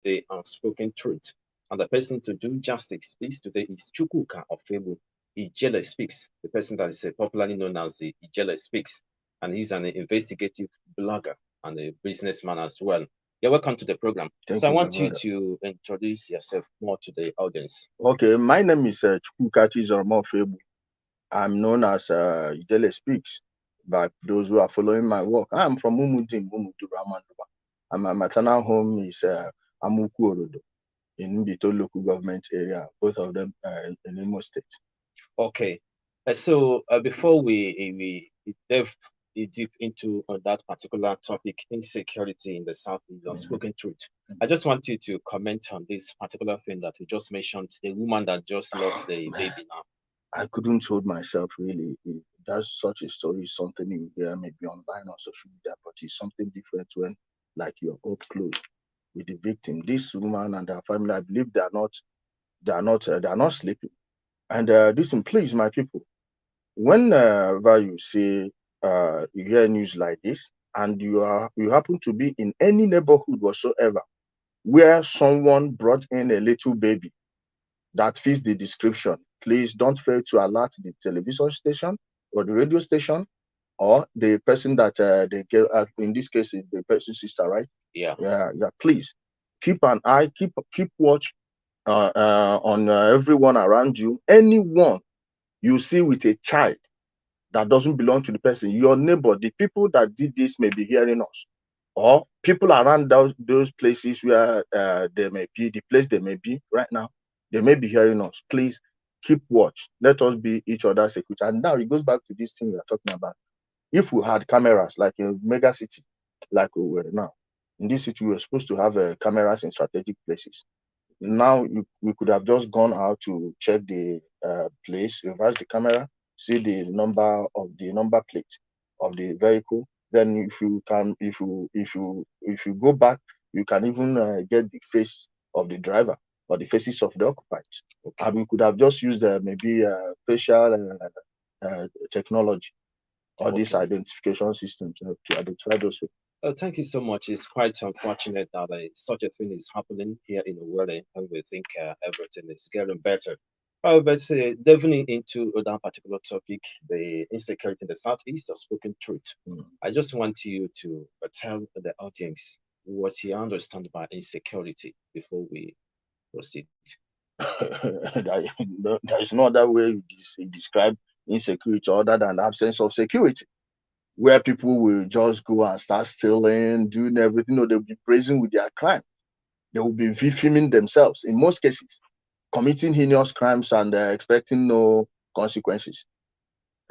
the Unspoken Truth. And the person to do justice this today is Chukwuka Ofebu. Ijele Speaks, the person that is popularly known as the Ijele Speaks. And he's an investigative blogger and a businessman as well. You're welcome to the program. Thank So I you, my want you brother. to introduce yourself more to the audience. Okay, my name is Chukwukachi Zormofebu. I'm known as Ijele Speaks by those who are following my work. I'm from Umudim, Umudu Ramanduba. And my maternal home is Amuku Orodo in Mbito local government area, both of them in Imo State. Okay. So before we delve deep into that particular topic, insecurity in the Southeast, Mhm. unspoken truth, I just want you to comment on this particular thing that you just mentioned, the woman that just lost the Man, baby now. I couldn't hold myself really. That's such a story, something you hear maybe online or social media, but it's something different when like you're up close with the victim. This woman and her family, I believe they are not sleeping. And listen, please, my people, whenever you see you hear news like this, and you happen to be in any neighborhood whatsoever where someone brought in a little baby that fits the description, please don't fail to alert the television station or the radio station or the person that they get. In this case, is the person's sister, right? Yeah. Yeah, yeah. Please keep an eye, keep watch on everyone around you. Anyone you see with a child that doesn't belong to the person, your neighbor, the people that did this may be hearing us, or people around those places where they may be, the place they may be right now, they may be hearing us. Please keep watch. Let us be each other's security. And now it goes back to this thing we are talking about. If we had cameras like a mega city, like we were now, in this city, we were supposed to have cameras in strategic places. Now we could have just gone out to check the place, reverse the camera, see the number plate of the vehicle. Then if you go back, you can even get the face of the driver or the faces of the occupants. Okay. And we could have just used maybe facial technology or these Okay. identification systems to identify those people. Thank you so much. It's quite unfortunate that such a thing is happening here in the world, and we think everything is getting better. But delving into that particular topic, the insecurity in the Southeast of spoken truth, Mm. I just want you to tell the audience what you understand by insecurity before we proceed. There is no other way you describe insecurity other than absence of security, where people will just go and start stealing, doing everything. No, they'll be praising with their crime. They will be filming themselves in most cases, committing heinous crimes and expecting no consequences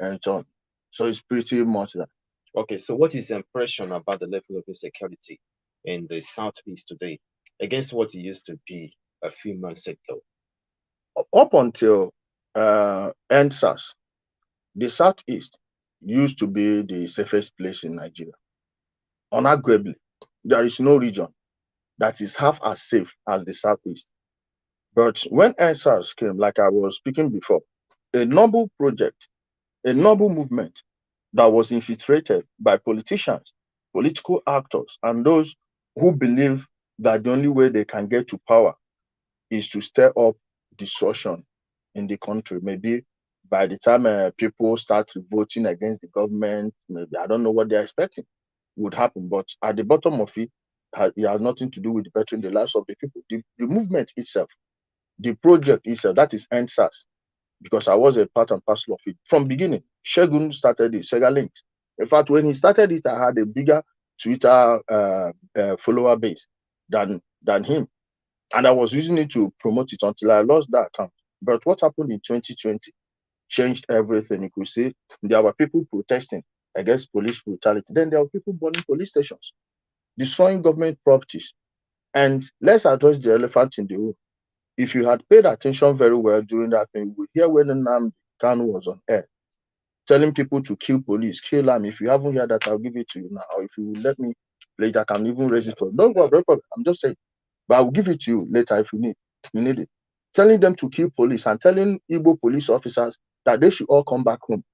and so on. So it's pretty much that. Okay, so what is your impression about the level of insecurity in the Southeast today against what it used to be a few months ago? Up until NSAS, the Southeast used to be the safest place in Nigeria. Unarguably, there is no region that is half as safe as the Southeast. But when NSAS came, like I was speaking before, a noble project, a noble movement that was infiltrated by politicians, political actors, and those who believe that the only way they can get to power is to stir up distortion in the country. Maybe by the time people start voting against the government, maybe I don't know what they're expecting would happen. But at the bottom of it, it has nothing to do with bettering the lives of the people. The movement itself, the project itself, that is NSAS, because I was a part and parcel of it from beginning. Shegun started it, Sega Links. In fact, when he started it, I had a bigger Twitter follower base than him, and I was using it to promote it until I lost that account. But what happened in 2020 changed everything. You could see there were people protesting against police brutality. Then there were people burning police stations, destroying government properties. And let's address the elephant in the room. If you had paid attention very well during that thing, you would hear when Nnamdi Kanu was on air telling people to kill police, kill them. If you haven't heard that, I'll give it to you now. Or if you will let me play it, I can even raise it for. Don't worry, no problem. I'm just saying. But I will give it to you later if you need. You need it. Telling them to kill police and telling Igbo police officers that they should all come back home.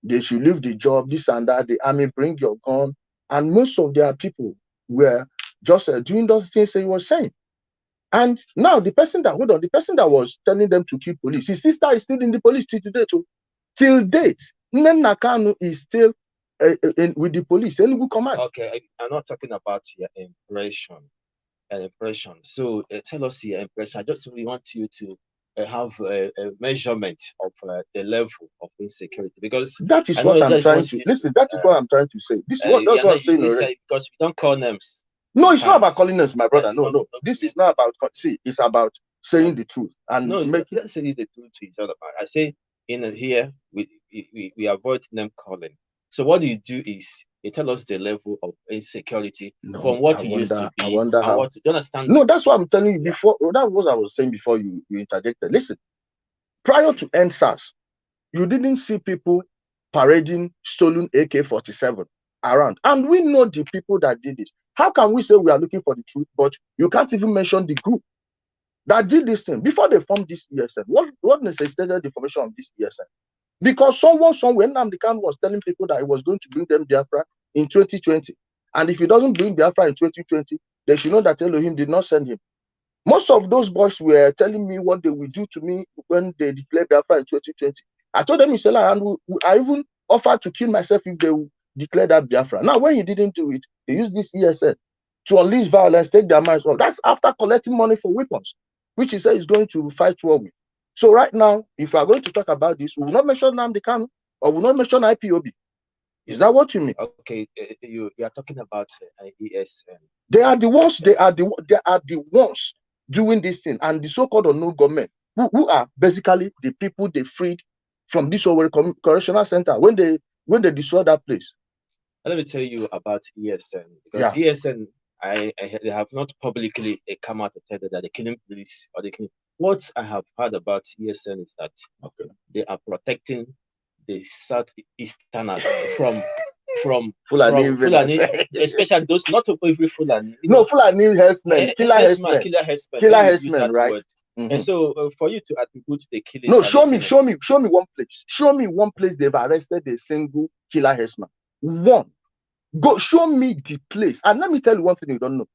They should leave the job, this and that. The army, bring your gun. And most of their people were just doing those things he was saying. And now the person that was telling them to kill police, his sister is still in the police till today. Till date, Nnenna Kanu is still with the police. Enugu command. Okay, I'm not talking about your impression. So tell us your impression. I just really want you to have a measurement of the level of insecurity, because that is I know what I'm that's trying one to issue. listen. That is what I'm trying to say. That's what I'm saying already. Because we don't call names. No, it's not about calling names, my brother. No. This is not about. See, it's about saying the truth and making. Let's say the truth is all about. I say here we avoid name calling. So what you do is you tell us the level of insecurity from what you used to be. I wonder how. What, do you understand? No, that's what I'm telling you before. That was what I was saying before you interjected. Listen, prior to NSAS, you didn't see people parading stolen AK-47 around. And we know the people that did it. How can we say we are looking for the truth, but you can't even mention the group that did this thing before they formed this ESN? What necessitated the formation of this ESN? Because someone somewhere, Nnamdi Kanu was telling people that he was going to bring them Biafra in 2020. And if he doesn't bring Biafra in 2020, they should know that Elohim did not send him. Most of those boys were telling me what they will do to me when they declare Biafra in 2020. I told them, and I even offered to kill myself if they declare that Biafra. Now, when he didn't do it, he used this ESN to unleash violence, take their minds off. That's after collecting money for weapons, which he said he's going to fight war with. So right now, if we are going to talk about this, we will not mention Nnamdi Kanu or we will not mention IPOB. Is that what you mean? Okay, you are talking about ESN. They are the ones. They are the ones doing this thing, and the so-called unknown government, who are basically the people they freed from this Owerri correctional center when they destroyed that place. Let me tell you about ESN, because ESN, I have not publicly come out to tell you that they're killing police or they killing. What I have heard about ESN is that they are protecting the Southeasterners from Fulani, especially those not every Fulani. No, Fulani herdsmen, killer herdsmen, right? Mm-hmm. And so for you to attribute the killing. No, show me one place. Show me one place they've arrested a single killer herdsman. One. Go show me the place. And let me tell you one thing you don't know.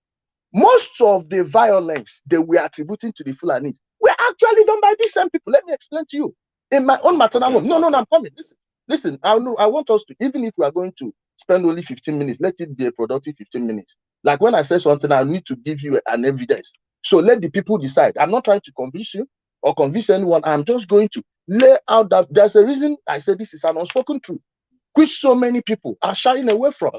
Most of the violence they were attributing to the Fulani were actually done by these same people. Let me explain to you. In my own maternal home. No, I'm coming. Listen, I want us to, even if we are going to spend only 15 minutes, let it be a productive 15 minutes. Like when I say something, I need to give you an evidence. So let the people decide. I'm not trying to convince you or convince anyone. I'm just going to lay out that there's a reason I say this is an unspoken truth, which so many people are shying away from.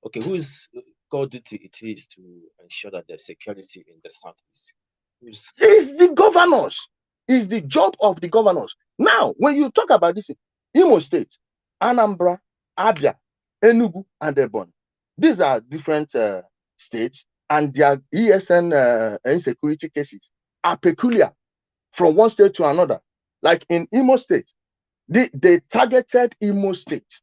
Okay. Whose God duty it is to ensure that there's security in the Southeast? It's the governors. It's the job of the governors. Now, when you talk about this, Imo State, Anambra, Abia, Enugu, and Ebonyi, these are different states, and their ESN insecurity cases are peculiar from one state to another. Like in Imo State, they targeted Imo State.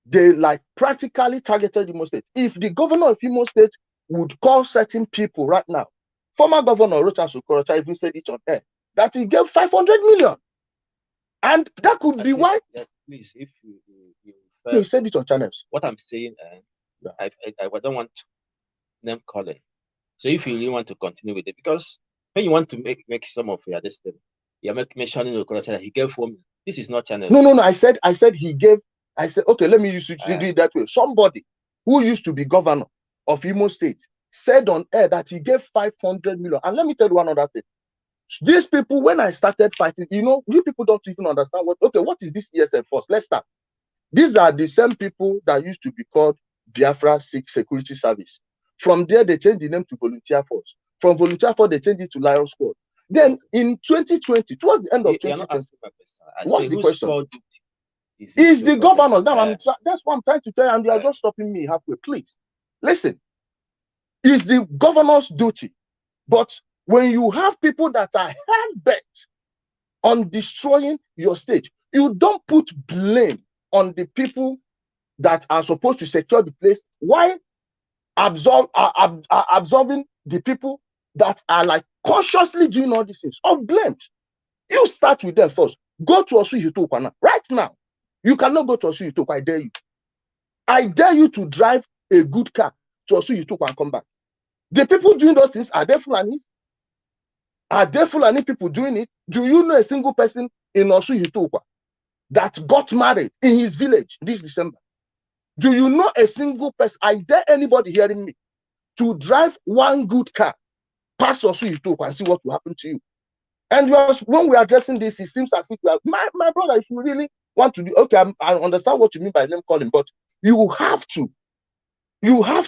They practically targeted Imo State. If the governor of Imo State would call certain people right now, former governor Rochas Okorocha even said it on air, that he gave 500 million. And that could be why. Please, if you said it on channels. What I'm saying, I don't want name calling. So if you really want to continue with it, because when you want to make some of your destiny, you're mentioning Okorocha that he gave 4 million. This is not channel. No. I said he gave. I said, okay, let me use it do it that way. Somebody who used to be governor of Imo State said on air that he gave 500 million. And let me tell you one other thing. These people, when I started fighting, you people don't even understand what is this ESN force? Let's start. These are the same people that used to be called Biafra Security Service. From there, they changed the name to Volunteer Force. From Volunteer Force, they changed it to Lion Squad. Then in 2020, towards the end of 2020, what's the question? Is the governors. Now, that's what I'm trying to tell you, and you are just stopping me halfway. Please, listen. It's the governor's duty. But when you have people that are hell-bent on destroying your state, you don't put blame on the people that are supposed to secure the place. Why absolving the people that are consciously doing all these things of blames? You start with them first. Go to Osu right now. You cannot go to Osu Itokwa. I dare you. I dare you to drive a good car to Osu Itokwa and come back. The people doing those things, are they Fulanis? Are there Fulani people doing it? Do you know a single person in Osu Itokwa that got married in his village this December? Do you know a single person? Are there anybody hearing me to drive one good car past Osu Itokwa and see what will happen to you? And when we are addressing this, it seems as if we are, my brother, if you really want to do, okay, I understand what you mean by name calling, but you have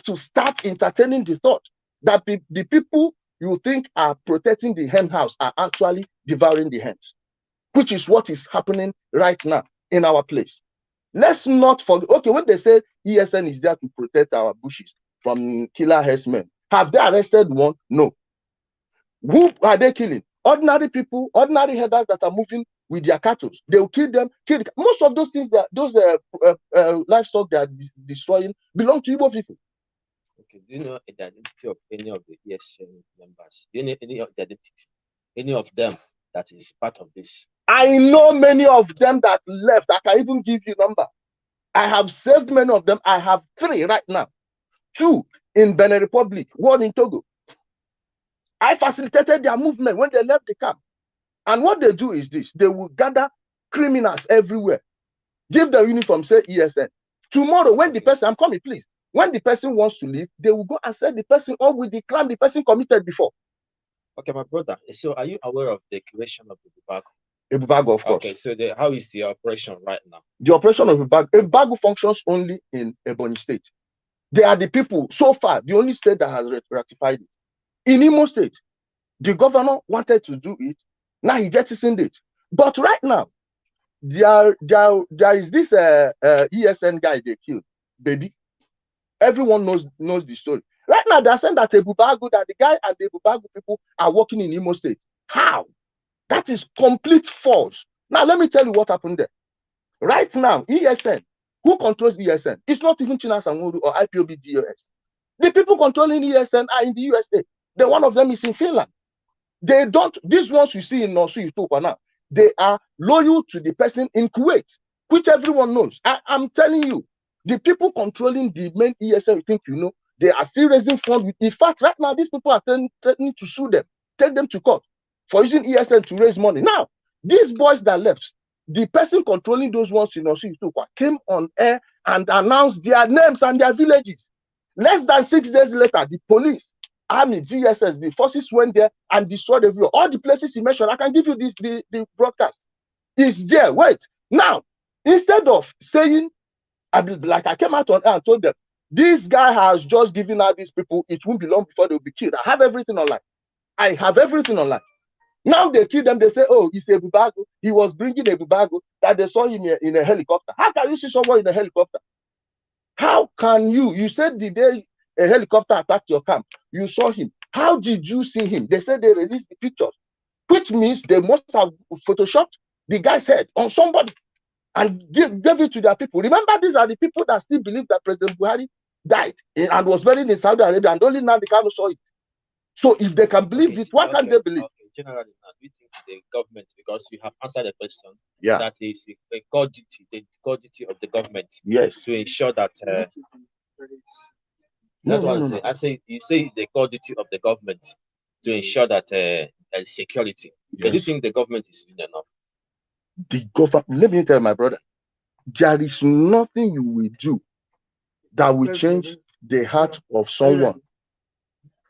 to start entertaining the thought that the people you think are protecting the hen house are actually devouring the hens, which is what is happening right now in our place. Let's not forget, okay, when they say ESN is there to protect our bushes from killer herdsmen, have they arrested one? No. Who are they killing? Ordinary people, ordinary herders that are moving with their cattle. They will kill them. Most of those things, those livestock they are destroying belong to Igbo people. Okay, do you know the identity of any of the ESN members? Do you know any of the identity? Any of them that is part of this? I know many of them that left. I can even give you number. I have saved many of them. I have 3 right now. 2 in Benin Republic, 1 in Togo. I facilitated their movement when they left the camp. And what they do is this. They will gather criminals everywhere. Give the uniform, say ESN. Tomorrow, when the person, I'm coming, please. When the person wants to leave, they will go and set the person up with the crime the person committed before. Okay, my brother. So are you aware of the creation of the Ebubago? Ebubago, of course. Okay, so how is the operation right now? The operation of Ebubago functions only in Ebonyi State. They are the people, so far, the only state that has ratified it. In Imo State, the governor wanted to do it. Now he jettisoned it. But right now, there is this ESN guy they killed, baby. Everyone knows the story. Right now, they're saying that Ebubago, that the guy and the Ebubago people are working in Imo State. How? That is complete false. Now, let me tell you what happened there. Right now, ESN, who controls ESN? It's not even Chinas Anworu or IPOB DOS. The people controlling ESN are in the USA. The one of them is in Finland. They don't, these ones you see in Osu Itokwa now, they are loyal to the person in Kuwait, which everyone knows. I'm telling you, the people controlling the main ESN, you think you know, they are still raising funds. In fact, right now, these people are threatening to sue them, take them to court for using ESN to raise money. Now, these boys that left, the person controlling those ones in Osu Itokwa came on air and announced their names and their villages. Less than 6 days later, the police, army, GSS, the forces went there and destroyed everywhere. All the places he mentioned, I can give you this, the broadcast. It's there. Wait. Now, instead of saying, like I came out on air and told them, this guy has just given out these people, it won't be long before they'll be killed. I have everything online. I have everything online. Now they kill them, they say, oh, he's a Ebubago. He was bringing a Ebubago, that they saw him in a helicopter. How can you see someone in a helicopter? How can you said the day a helicopter attacked your camp, you saw him. How did you see him? They said they released the pictures, which means they must have photoshopped the guy's head on somebody and gave it to their people. Remember, these are the people that still believe that President Buhari died and was buried in Saudi Arabia, and only now they can't saw it. So if they can believe it, why can't they believe? Generally, now, do you think the government, because you have answered the question, yeah, that is a core duty, the core duty of the government, yes, to ensure that. That's what I say. I say you say the core duty of the government to ensure that security. Yes. Do you think the government is doing enough? The government. Let me tell my brother, there is nothing you will do that will change the heart of someone.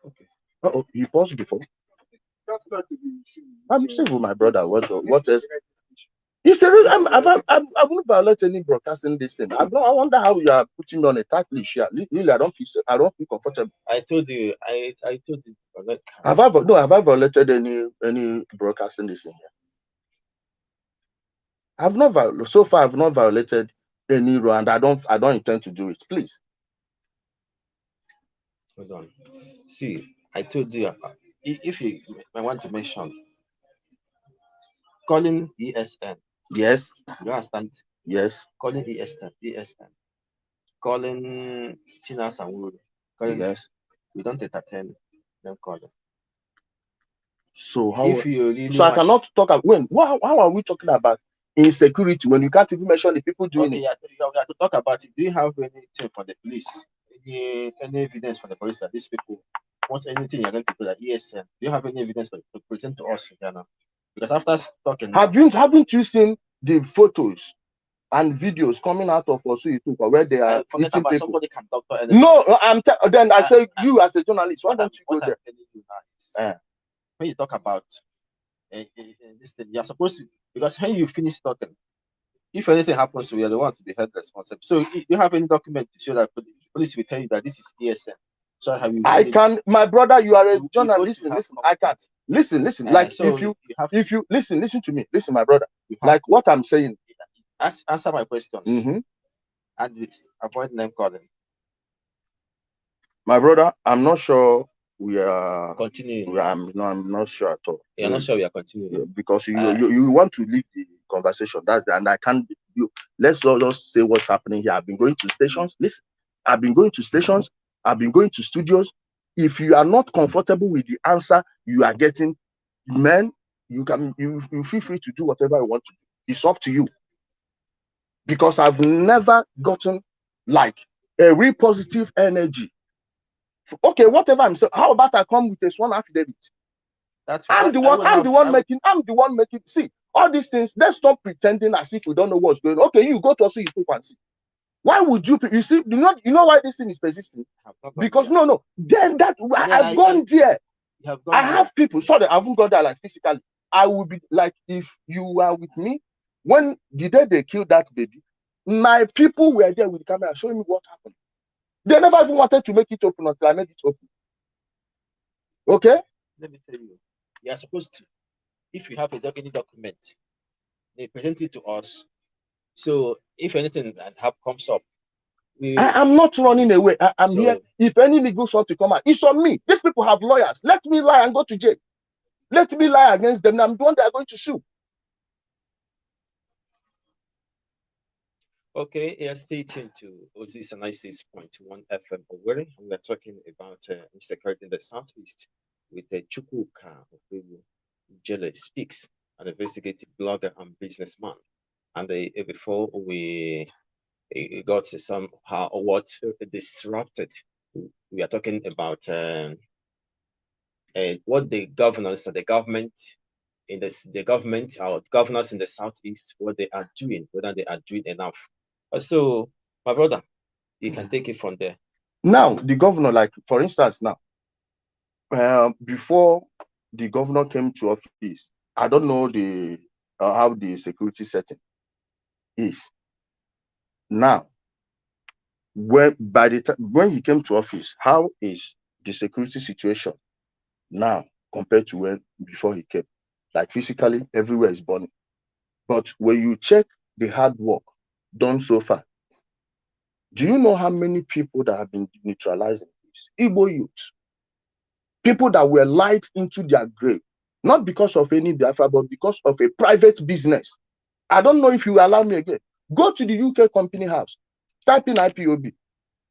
Okay. Oh, he paused before. I'm civil, my brother. What else? He said, I've not violated any broadcasting this thing. I wonder how you are putting me on a tight leash here. Really, I don't feel comfortable. I told you. I told you. Have I violated any broadcasting this thing here? So far I've not violated any rule, and I don't intend to do it. Please. Hold on. See, I told you, if you want to mention calling ESN. Yes. You understand? Yes. Calling ESN. Calling Chinas and yes. We don't entertain them calling. So how? If you really I cannot talk about when. How are we talking about insecurity when you can't even mention the people doing it? Yeah, you have to talk about it. Do you have anything for the police? Any evidence for the police that these people want anything you're going to do that ESN, do you have any evidence to present to us here now? Because after talking now, haven't you seen the photos and videos coming out of Osu where they are forget eating about people? somebody can doctor anything. No, then I say you as a journalist, why don't you go there? When you talk about this thing, you're supposed to, because when you finish talking, if anything happens to you, you're the one to be held responsible. So you have any document to show that police will tell you that this is ESN? So have you? I can, my brother, you are a journalist. Listen, I can't. Listen. Like so if you listen to me. Listen, my brother. Like what I'm saying. Answer my questions. And avoid name calling. My brother, I'm not sure we are continuing. I'm not sure at all. You're not sure we are continuing because you want to leave the conversation. And I can't. Let's just say what's happening here. I've been going to stations. Listen, I've been going to stations. I've been going to studios. If you are not comfortable with the answer you are getting, man, you feel free to do whatever you want to do. It's up to you. Because I've never gotten like a real positive energy. Okay, whatever I'm saying. How about I come with a sworn affidavit? I'm the one making. See, all these things. Let's stop pretending as if we don't know what's going on. Okay, you go to see you and see. Why would you? You see, you know why this thing is persisting? Because no. Then I've gone there. I have people. Sorry, I haven't gone there like physically. I will be like, if you are with me, when the day they killed that baby, my people were there with the camera showing me what happened. They never even wanted to make it open until I made it open. Okay? Let me tell you, you are supposed to, if you have any document, they present it to us. So if anything comes up, I am not running away. I'm here. If any legal want to come out, it's on me. These people have lawyers. Let me lie and go to jail. Let me lie against them. I'm the one they are going to sue. Okay, yeah, stay tuned to Ozisa 96.1 FM Owerri. We are talking about insecurity in the southeast with Chukwuka of Jele Speaks, an investigative blogger and businessman. And before we got somehow what disrupted, we are talking about what the governors or the government or governors in the southeast, what they are doing, whether they are doing enough. So, my brother, you can take it from there. Now, the governor, like for instance, now, before the governor came to office, I don't know how the security setting is. Now, when he came to office, how is the security situation now compared to when before he came? Like physically, everywhere is burning. But when you check the hard work done so far, do you know how many people that have been neutralized in this? Igbo youth. People that were lied into their grave, not because of any Biafra, but because of a private business. I don't know if you allow me again. Go to the UK company house, type in IPOB,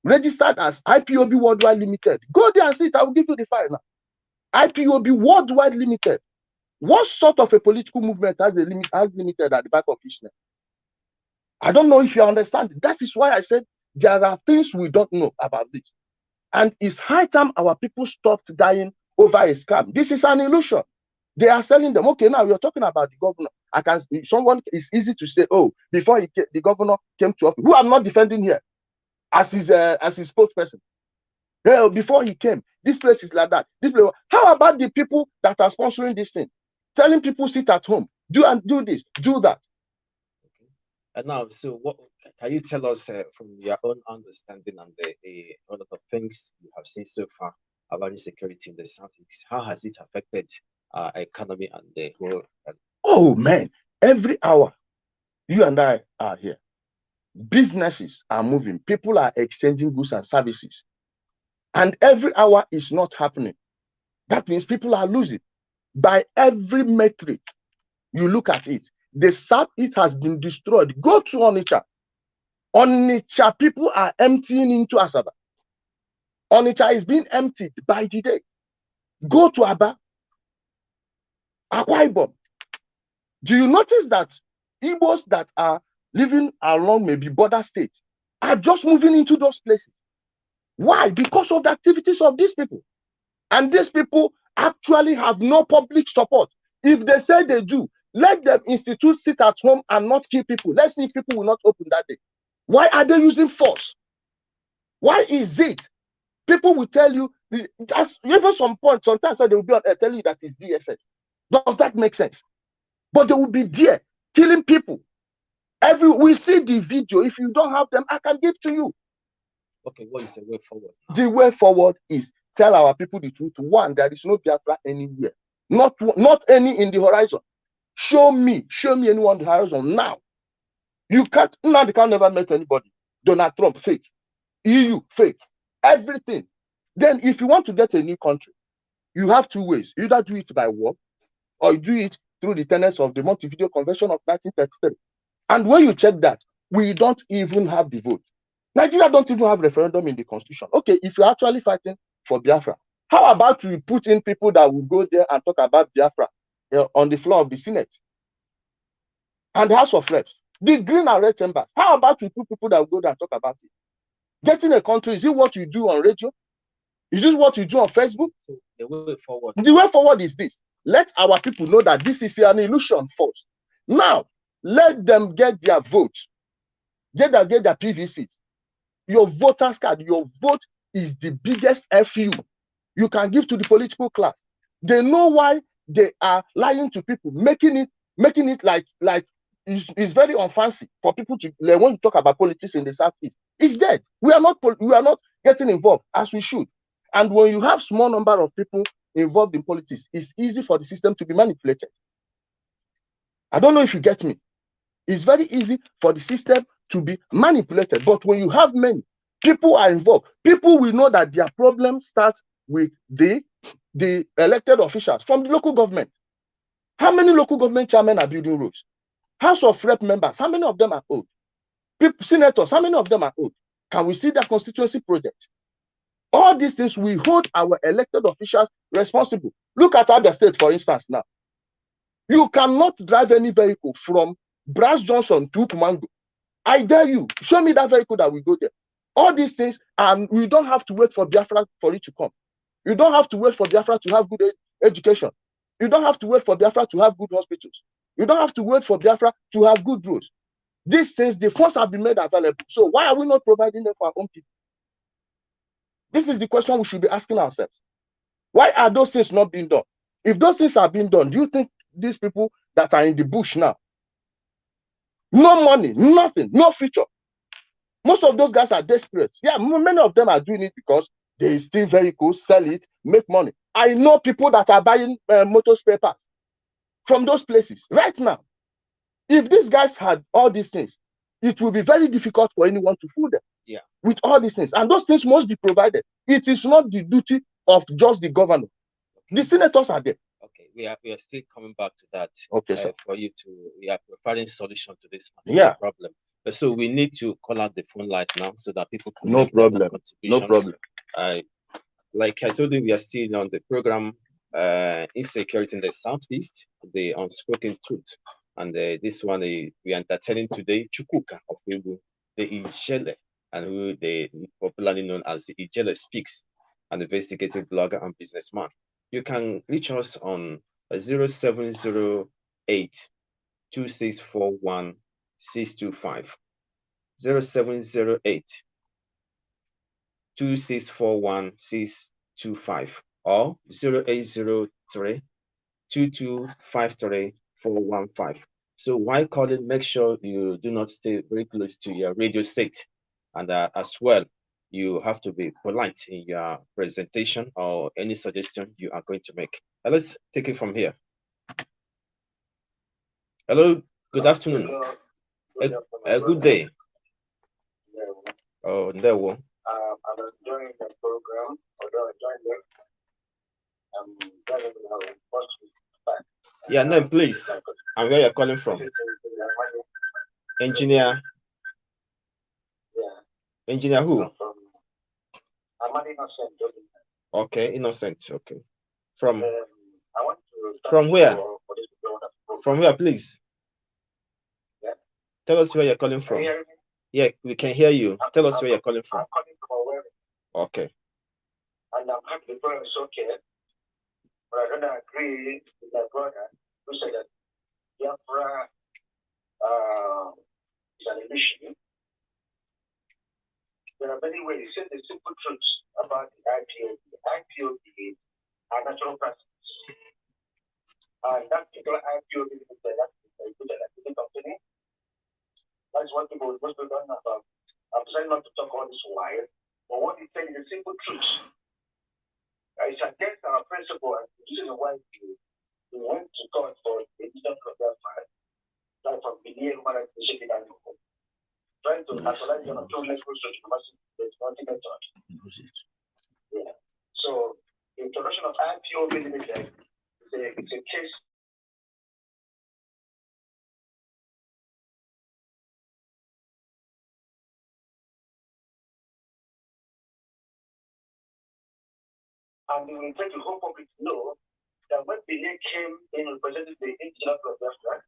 registered as IPOB Worldwide Limited. Go there and see it. I will give you the file now. IPOB Worldwide Limited. What sort of a political movement has limited at the back of his name? I don't know if you understand. That is why I said there are things we don't know about this. And it's high time our people stopped dying over a scam. This is an illusion. They are selling them. Okay, now you're talking about the governor. It's easy to say, oh, before the governor came to office, who I'm not defending here as his spokesperson. Well, before he came, this place is like that. How about the people that are sponsoring this thing? Telling people sit at home, do this, do that. Okay. And now, so what can you tell us from your own understanding and all of the things you have seen so far about insecurity in the southeast? How has it affected our economy and the whole? Oh man, every hour you and I are here. Businesses are moving. People are exchanging goods and services. And every hour is not happening. That means people are losing. By every metric, you look at it. The southeast has been destroyed. Go to Onitsha. Onitsha, people are emptying into Asaba. Onitsha is being emptied by the day. Go to Aba, Akwa Ibom. Do you notice that Igbos that are living along maybe border states are just moving into those places? Why? Because of the activities of these people. And these people actually have no public support. If they say they do, let them institute sit at home and not kill people. Let's see if people will not open that day. Why are they using force? Why is it? People will tell you, that's even some point, sometimes they will be on air telling you that it's DSS. Does that make sense? But they will be there killing people. We see the video. If you don't have them, I can give to you. Okay, what is the way forward now? The way forward is tell our people the truth. One, there is no Biafra anywhere. Not any in the horizon. Show me anyone on the horizon now. You can't, now they can never met anybody. Donald Trump, fake. EU, fake. Everything. Then if you want to get a new country, you have two ways. Either do it by war, or you do it through the tenets of the Montevideo Convention of 1933. And when you check that, we don't even have the vote. Nigeria don't even have referendum in the constitution. Okay, if you're actually fighting for Biafra, how about we put in people that will go there and talk about Biafra on the floor of the Senate and the House of Reps, the green and red chambers? How about we put people that will go there and talk about it? Getting a country, is it what you do on radio? Is this what you do on Facebook? So the way forward. The way forward is this. Let our people know that this is an illusion first. Now, let them get their vote. Get their PVCs. Your voters card, your vote is the biggest FU you can give to the political class. They know why they are lying to people, making it like it's very unfancy for people to, like, when you talk about politics in the Southeast. It's dead. We are not getting involved as we should. And when you have small number of people involved in politics, it's easy for the system to be manipulated. I don't know if you get me. It's very easy for the system to be manipulated. But when you have many people are involved, people will know that their problem starts with the elected officials from the local government. How many local government chairmen are building roads? House of Rep members, how many of them are old? Senators, how many of them are old? Can we see their constituency project? All these things, we hold our elected officials responsible. Look at other states, for instance, now. You cannot drive any vehicle from Brass Johnson to Kumango. I dare you, show me that vehicle that will go there. All these things, and we don't have to wait for Biafra for it to come. You don't have to wait for Biafra to have good education. You don't have to wait for Biafra to have good hospitals. You don't have to wait for Biafra to have good roads. These things, the funds have been made available. So why are we not providing them for our own people? This is the question we should be asking ourselves. Why are those things not being done? If those things are being done, do you think these people that are in the bush now, no money, nothing, no future? Most of those guys are desperate. Yeah, many of them are doing it because they steal vehicles, sell it, make money. I know people that are buying motor spare parts from those places right now. If these guys had all these things, it will be very difficult for anyone to fool them. Yeah. With all these things. And those things must be provided. It is not the duty of just the governor. The senators are there. Okay, we are still coming back to that. Okay, sir. For you to, we are providing solution to this problem. So we need to call out the phone line now so that people can no make problem. Contributions. No problem. Like I told you, we are still on the program Insecurity in the Southeast, the Unspoken Truth. And this one, we are entertaining today Chukuka of Ebu, the Ijele, and who they popularly known as the Ijele Speaks, an investigative blogger and businessman. You can reach us on 0708 2641 625. 0708 2641 625 or 0803 2253 415. So while calling, make sure you do not stay very close to your radio set. And as well, you have to be polite in your presentation or any suggestion you are going to make. Now let's take it from here. Hello, good afternoon. A good day. Oh, there we I'm enjoying the program, although I joined them. Yeah, name please. And where you're calling from? Engineer. Yeah. Engineer who? I'm an innocent. Okay, innocent. Okay. From I want to from where? From where, please? Yeah. Tell us where you're calling from. Yeah, we can hear you. Tell us where you're calling from. I'm calling from Owerri. Okay. And I'm happy before it's okay. But I don't agree with my brother who said that Biafra is an illusion. There are many ways. Say the simple truths about the IPOB. IPOB is a natural process. And that particular IPOB is a good company. That's what people most people don't know about. I'm trying not to talk all this while, but what he said is a simple truth. It's against our principle, and the reason why we went to God for a digital program, like from Billion Human Rights Initiative and trying to actualize on a true legal social capacity. There's nothing method. Yeah. So the introduction of IPO Limited is a case. And we will try to whole public to know that when Billion came in representing the indigenous program,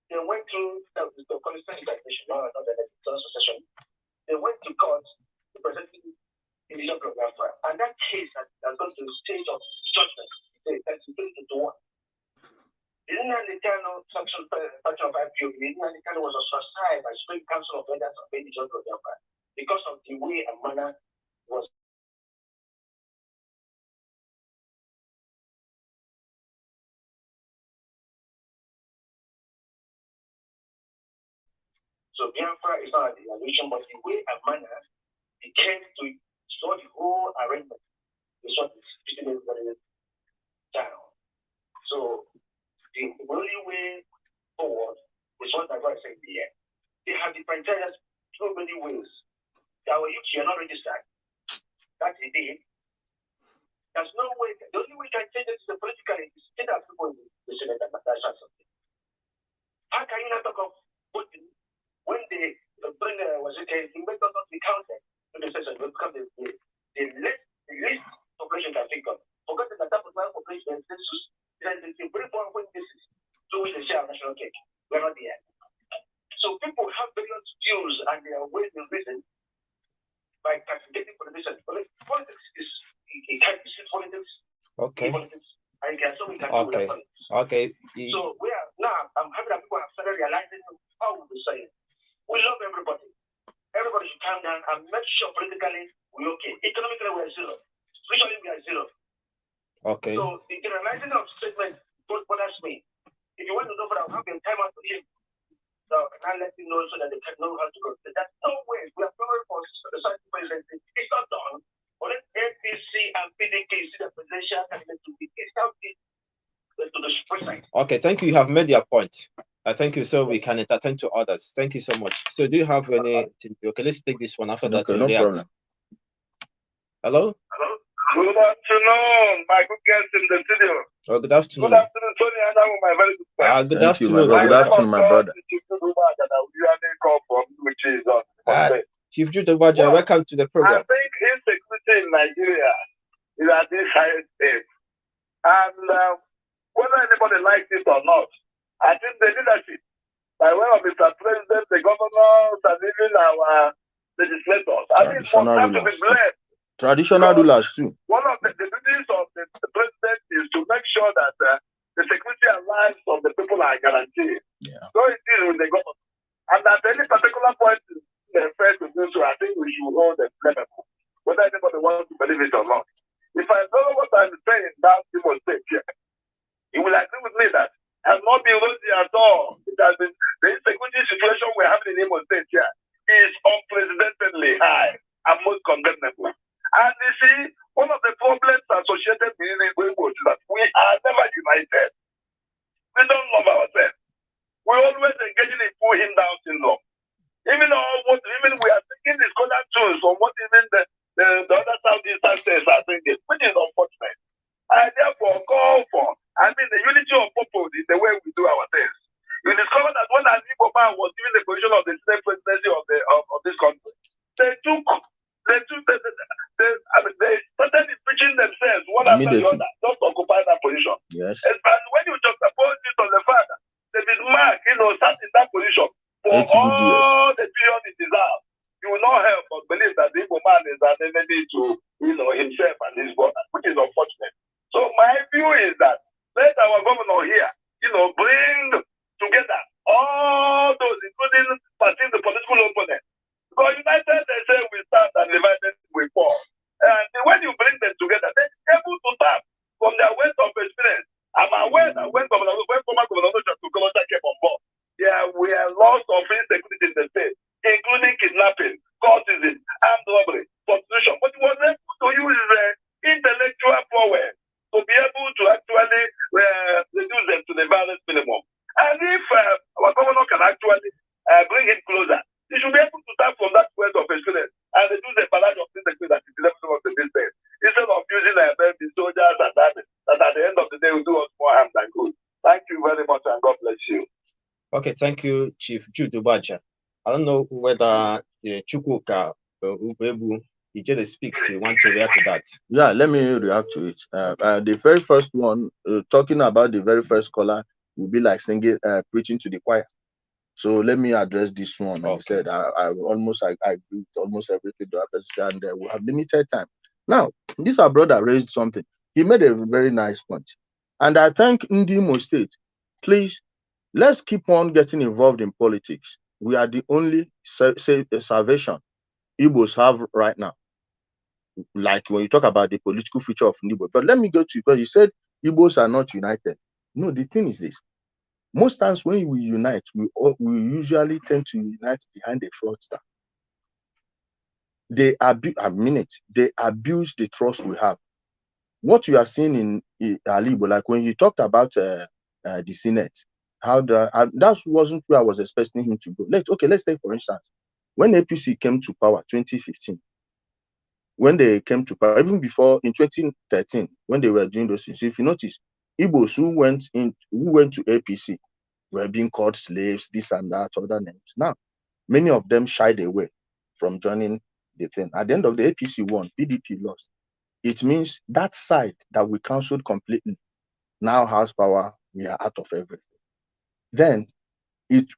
they went through the Constitutional Examination, not the Succession. They went to court representing indigenous program, and that case has gone to the stage of judgment. That's 2021. The Indian Sanction Faction of IPO, the Indian was ostracized by Supreme Council of Elders of indigenous program because of the way and manner was. So Biafra is not an illusion, but the way and manner it came to saw the whole arrangement. They saw this putting everybody down. So the only way forward is what my brother said here. They have differentiated so many ways. That way, if you're not registered, that's the deal. There's no way. The only way you can change it is politically. Is to that people in the Senate and that's something. How can you not talk of voting when they bring the make us not be counted to the session because the least population can think of. Forget that that population is census. Then they bring one when this is to which they share national cake. We're not there. So people have various views and they are ways and reasons by castigating politicians. Politics is it can't be politics. Okay. Politics. And can so we can do with politics. Okay. So we are now. I'm happy that people have started realizing how we say it. We love everybody. Everybody should calm down and make sure politically we're okay. Economically we're zero. Spiritually we are zero. Okay. So the generalizing of statement bothers me. If you want to know what I'll have a time out for him. So I'll let you know so that they can know how to go. There's no way. We are preparing for the South presidency. It's not done. Only APC and PDP see the presidential candidate to be established to the president. Okay, thank you. You have made your point. Thank you. So we can entertain to others. Thank you so much. So do you have any? Okay, let's take this one after that. Okay, no problem. Hello. Hello. Good afternoon, my good guest in the studio. Oh, good afternoon. Good afternoon, Tony, and I'm my very good friend. Good Thank afternoon. You, my brother. Good afternoon, my brother. Chief Jude Baja, welcome to the program. I think insecurity in Nigeria is at this highest stage. And whether anybody likes it or not, I think the leadership, by way of Mr. President, the governors, and even our legislators, I think for them to be blamed. Traditional rulers too. One of the duties of the president is to make sure that the security and lives of the people are guaranteed. Yeah. So it is with the government. And at any particular point they fail to do so, I think we should hold them liable, whether anybody wants to believe it or not. If I know what I'm saying now, you must say here. You will agree with me that has not been rosy at all. It has been the insecurity situation we're having in Imo State here is unprecedentedly high and most condemnable. And you see, one of the problems associated with this is that we are never united. We don't love ourselves. We always engaging in pull him down syndrome. Even we are taking the scholar tools from what even the other Southeastern states are thinking, which is unfortunate. I therefore call for, the unity of purpose is the way we do our things. You discover that when an Igbo man was given the position of the state presidency of this country, they started preaching themselves one after the other, just to occupy that position. Yes. And when you just oppose it on the fact that David Mark, sat in that position for all the period it deserves, you will not help but believe that the Igbo man is an enemy to himself and his brother, which is let our governor here, bring together all those, including the political opponents. Because united, they say we stand, and divided we fall. And when you bring them together, they're able to tap from their wealth of experience. I'm aware that when former Governor Oja came on board, there were lots of insecurity in the state, including kidnapping, cultism, armed robbery, prostitution. But he was able to use intellectual power to be able to actually reduce them to the violence minimum. And if our governor can actually bring it closer, he should be able to tap from that wealth of experience and reduce the balance of insecurity that is level of the business, instead of using the soldiers and that at the end of the day will do us more harm than good. Thank you very much, and God bless you. Okay, thank you, Chief Jude Obaja. I don't know whether Chukwuka Ubebu Ijele speaks. You want to react to that? Yeah, let me react to it. The very first one, talking about the very first caller, will be like singing, preaching to the choir. So let me address this one. Like I said, I agree with almost everything that I said, and we have limited time. Now, this our brother raised something. He made a very nice point, and I thank Ndimo State. Please, let's keep on getting involved in politics. We are the only salvation Igbos have right now. Like when you talk about the political future of Igbo, but let me go to, because you said Igbos are not united. No, the thing is this. Most times when we unite, we usually tend to unite behind a fraudster. They abuse the trust we have. What you are seeing in Alibo, like when he talked about the Senate, that wasn't where I was expecting him to go. Let's take for instance, when APC came to power 2015, when they came to power, even before in 2013, when they were doing those things, if you notice, Igbos who went to APC were being called slaves, this and that, other names. Now, many of them shied away from joining the thing. At the end of the APC won, PDP lost. It means that side that we cancelled completely now has power. We are out of everything. Then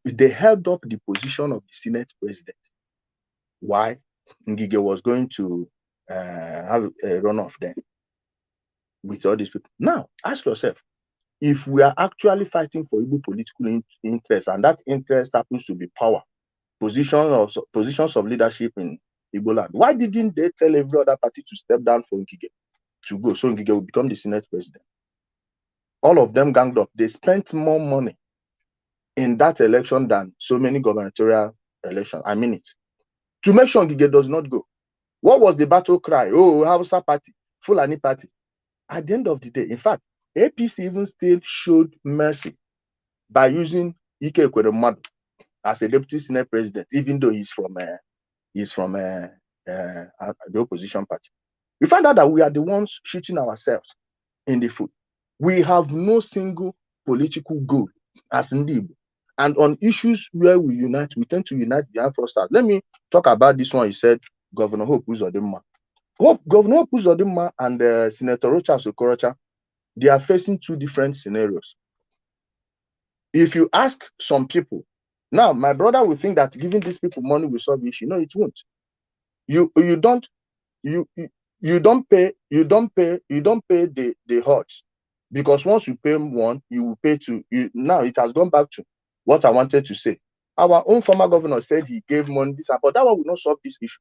they held up the position of the Senate president. Why? Ngige was going to have a runoff then with all these people. Now, ask yourself, if we are actually fighting for Igbo political interest, and that interest happens to be power, positions of leadership in Igbo land, why didn't they tell every other party to step down for Ngige to go, so Ngige will become the Senate president? All of them ganged up. They spent more money in that election than so many gubernatorial elections. I mean it. To make sure Ngige does not go. What was the battle cry? Oh, Hausa party, Fulani party. At the end of the day, in fact, APC even still showed mercy by using Ike Ekweremadu as a deputy Senate president, even though he's from the opposition party. We find out that we are the ones shooting ourselves in the foot. We have no single political goal as Ndibo. And on issues where we unite, we tend to unite behind fraudsters. Let me talk about this one. He said, Governor Hope Uzodinma. Governor Hope Uzodinma and Senator Rocha Sokorocha, they are facing two different scenarios. If you ask some people, now my brother will think that giving these people money will solve the issue. No, it won't. You don't pay the hordes, because once you pay one, you will pay two. Now it has gone back to what I wanted to say. Our own former governor said he gave money this, but that one will not solve this issue.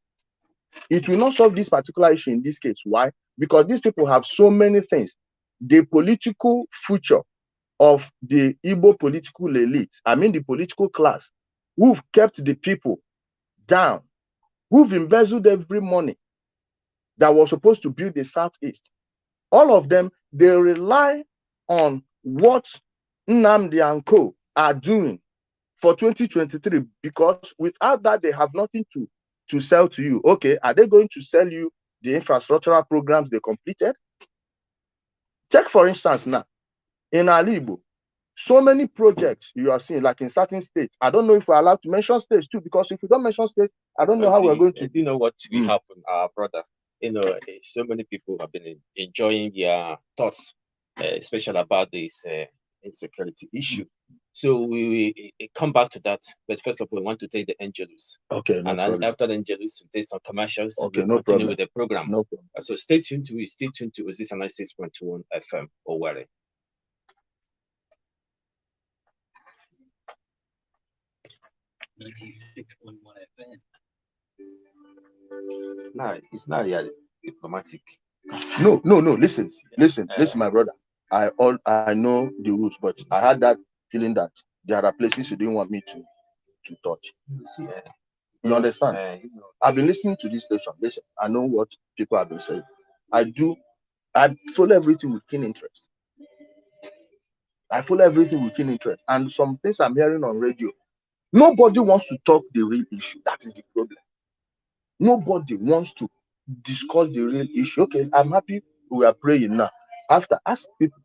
It will not solve this particular issue in this case. Why? Because these people have so many things. The political future of the Igbo political elite, I mean the political class, who've kept the people down, who've embezzled every money that was supposed to build the Southeast. All of them, they rely on what Nnamdi and Co. are doing for 2023, because without that, they have nothing to sell to you. Okay, are they going to sell you the infrastructural programs they completed? Take, for instance, now, in Alibo, so many projects you are seeing, like in certain states. I don't know if we're allowed to mention states too, because if we don't mention states, I don't know how we're going to. You know what will happen, brother? So many people have been enjoying your thoughts, especially about this insecurity issue. So we come back to that. But first of all, we want to take the Angelus. Okay, no problem. And after the Angelus, we take some commercials. Okay, we'll no continue problem. with the program. No problem. So stay tuned to Ozisa 96.1 FM Owerri. 96.1 FM. Nah, it's not really diplomatic. No. Listen, my brother. I know the rules, but I had that feeling that there are places you didn't want me to touch. You see, You understand? you know, I've been listening to this station. Listen, I know what people have been saying. I follow everything with keen interest. And some things I'm hearing on radio. Nobody wants to talk the real issue. That is the problem. Nobody wants to discuss the real issue. Okay, I'm happy we are praying now. After, ask people,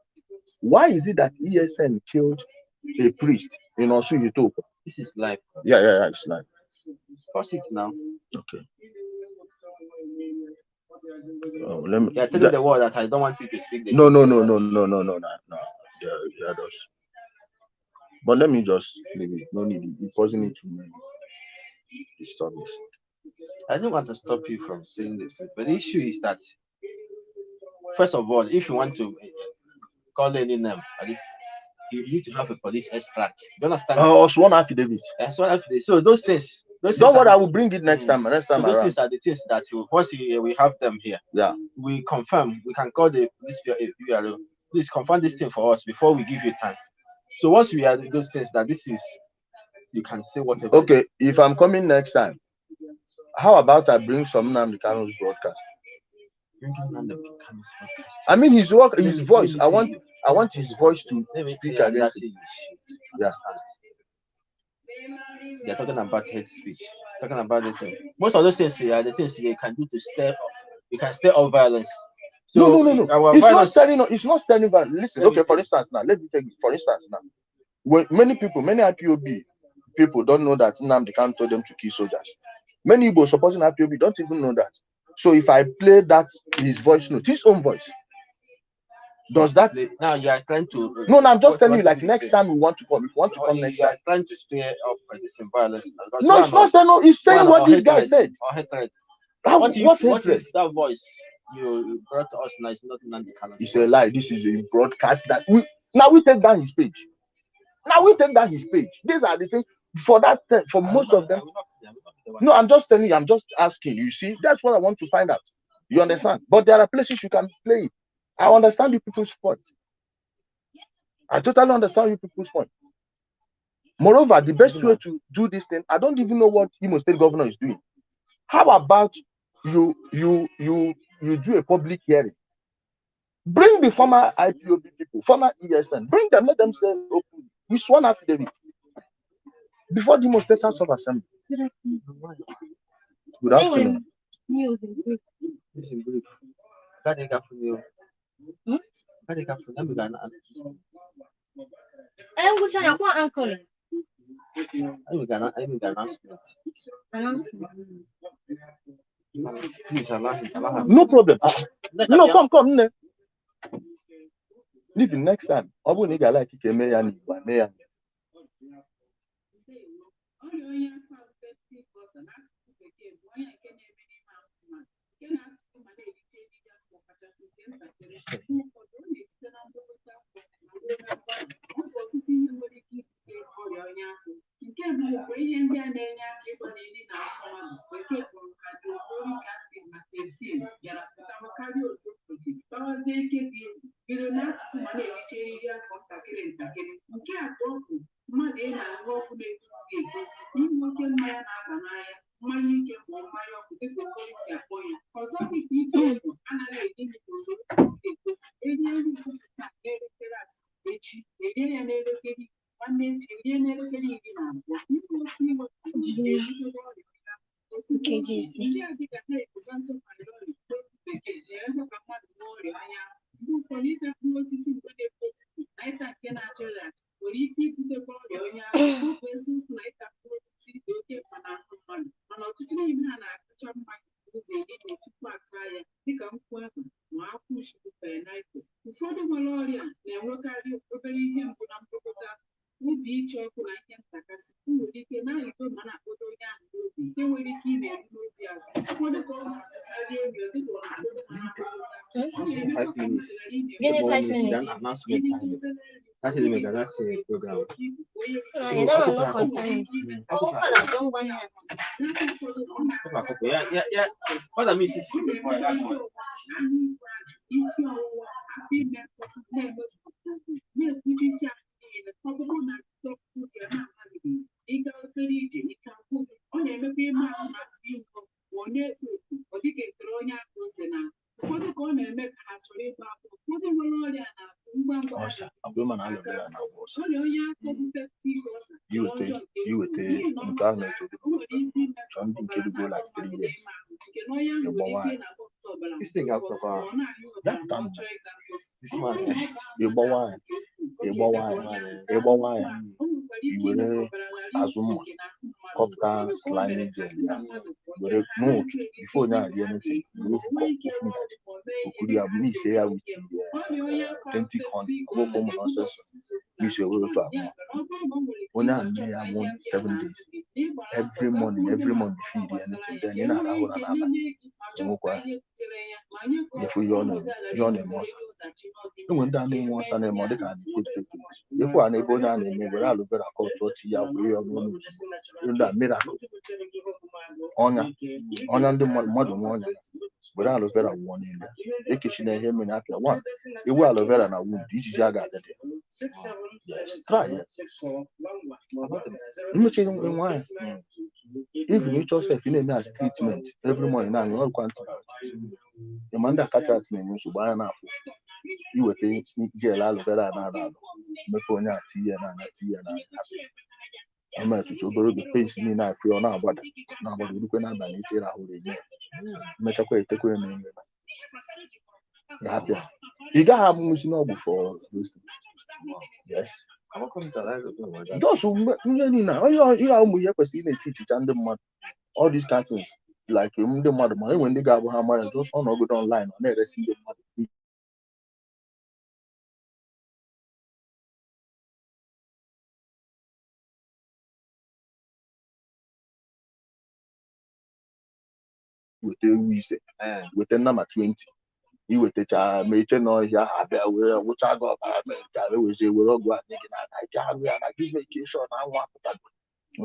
why is it that ESN killed a priest in Osu? this is life. Yeah, it's like. Pause it now. Okay. Oh, let me. You're telling the world that I don't want you to speak. No. Yeah, does. But let me just leave it. No need. It wasn't need to disturb us. I don't want to stop you from saying this, but the issue is that, first of all, if you want to call any name, at least you need to have a police extract. Do you understand? Sworn affidavit. That's what affidavit. So those things. Don't worry, I will bring it next time. Next time so those around. things are the things that once we have them here. Yeah. We confirm. We can call the police. Please confirm this thing for us before we give you time. So once we are those things that this is, you can say whatever. Okay, if I'm coming next time, how about I bring some Nnamdi Kanu's broadcast? I mean his voice. I want his voice to speak against it. Yeah. They're talking about hate speech, talking about this thing. Most of those things are the things you can do to stir up. You can stir up violence. So no. It's not stirring violence. Listen, okay, for instance now, let me take it. For instance now, when many IPOB people don't know that Nnamdi Kanu told them to kill soldiers. Many people supporting IPOB don't even know that. So if I play that his voice note, his own voice, does that now you are trying to no, I'm just telling you, like next time we want to come, if you want to come next time, you are trying to stir up this violence. No, it's not saying no, it's saying what this guy said. Or hatred. What if that voice you brought to us now is not Nnamdi Kanu? It's a lie. This is a broadcast that we take down his page. These are the things for that for most of them. No, I'm just telling you, I'm just asking. You see, that's what I want to find out. You understand? But there are places you can play it. I understand you people's point. I totally understand you people's point. Moreover, the best way to do this thing, I don't even know what Imo State governor is doing. How about you do a public hearing? Bring the former IPOB people, former ESN, bring them, let them say openly. We sworn affidavit before the Imo State House of Assembly. Good afternoon. Please allow him. No problem. No, come. Leave him next time. I will need like mayor. Give me 5 minutes. Announcement time. Actually, make that's a program. Yeah. What I mean is, you would take Ghana to John Dinky go like 3 years. this thing out of That time, this man. you buy wine, you will assume copter slimy gel. But no, before now, the anything, you could have me say I would authentic honey, go for nonsense. You should go to a when I 7 days. Every morning, feed anything. Then in another if we yawn a mouse. When down in once and a mother can put it. If one a bone and a neighbor, I'll better call to we are going to that miracle. Honor the modern one. But I'll better one in there. They can him in after one. You will have better than wound. Each jaga. Yes, try it. In wine. Even you just have in a treatment every morning and you're quantity. The man that catch me to buy an apple. You would think jail aloe vera and other. Meponia tea and I'm at to go to face me now for your now, but now but we can have an eater a whole year. Metaquay take away me. You're happy. You got have much know before this. Yes. I'm coming to that. Those who now, you are we have seen a teacher and the mother. All these kind of things. Like the mother, when they got how much those on go online on there, see the mother. With the number 20. You with the child, major noise, yeah, which I got, we're all going I give vacation, I want that.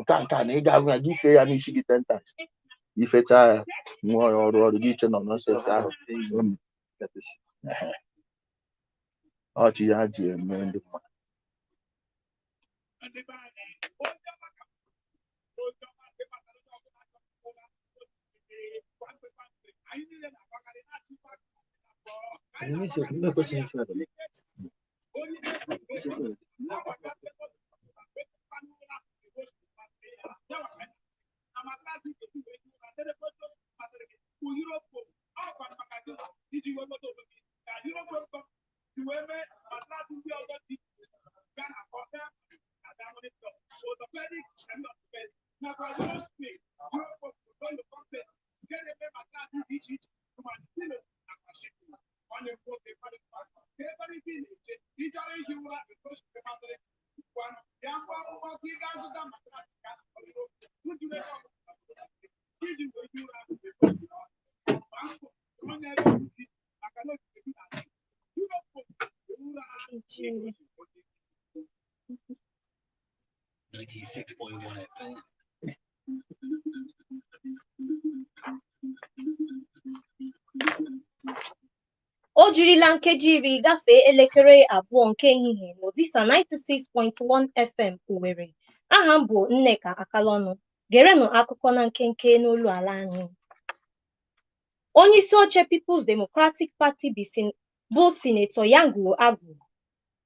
Can't I give you and she get 10 times. If it's a more or the beach and nonsense, man. No question. O jirila nkeji iri gafee elekere abụọ nke ehihie n'Ozisa 96.1 FM Owerri. Aha m bụ Nneka Akalọnụ. Gerenụ akụkọ na nkenke n'olu ala anyị. Onyeisi oche People's Democratic Party bụ Sinetọ Yango Agụ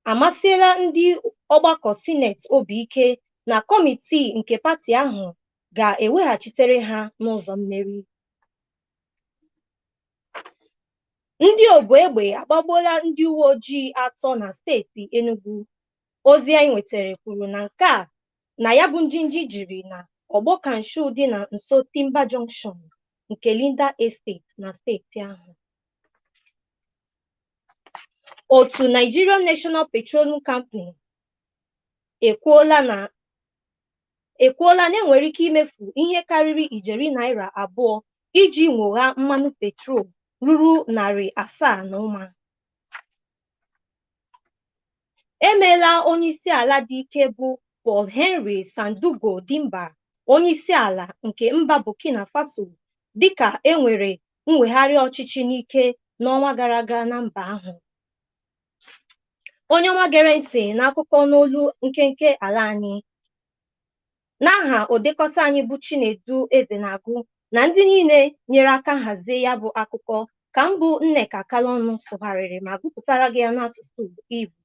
amasịla ndị ọgbakọ sineti obi ike na kọmitii nke pati ahụ ga-eweghachitere ha n'ụzọ mmeri. Ndị ogbu egbe agbagbuola ndị uwe ojii 3 na steeti Enugu. Ozi anyị nwetara kwuru na nke a na ya bụ njinji jiri na ọgbọ kanshu dị na nso Timber Junction nke Linda Estate na steeti ahụ. Otu Nigerian National Petroleum Company ekwuola na enwere ike imefu ihe karịrị ijeri naira 2 iji nwogha mmanụ petrol ruru 700. emeela onyeisiala dị ike bụ Paul Henry Sandaogo Dimba onyeisiala nke mba Burkina Faso dịka e nwere mwegharị ọchịchị n'ike n'ọnwa gara aga na mba ahụ. Onye ọma gere ntị n'akụkọ n'olu nkenke ala anyị. N'aha odekọta anyị bụ Chinedu Ezenagụ na ndị niile nyere aka hazie ya bụ akụkọ ka m bụ Nneka Kalọnụ sụgharịrị ma gụpụtara gị ya n'asụsụ Igbo.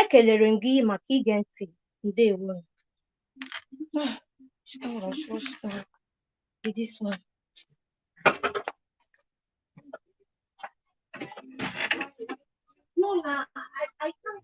Ekelere m gị maka ige ntị. Ndewo. This one. No, I can't.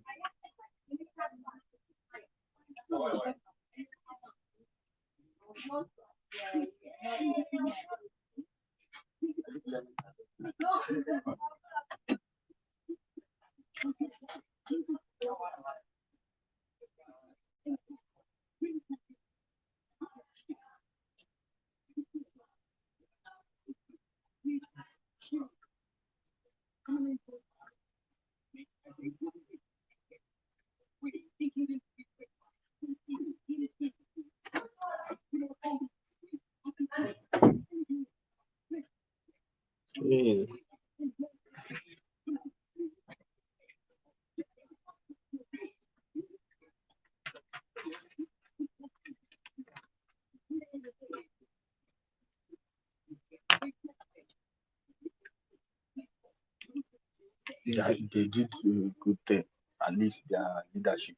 They did a good thing. At least their leadership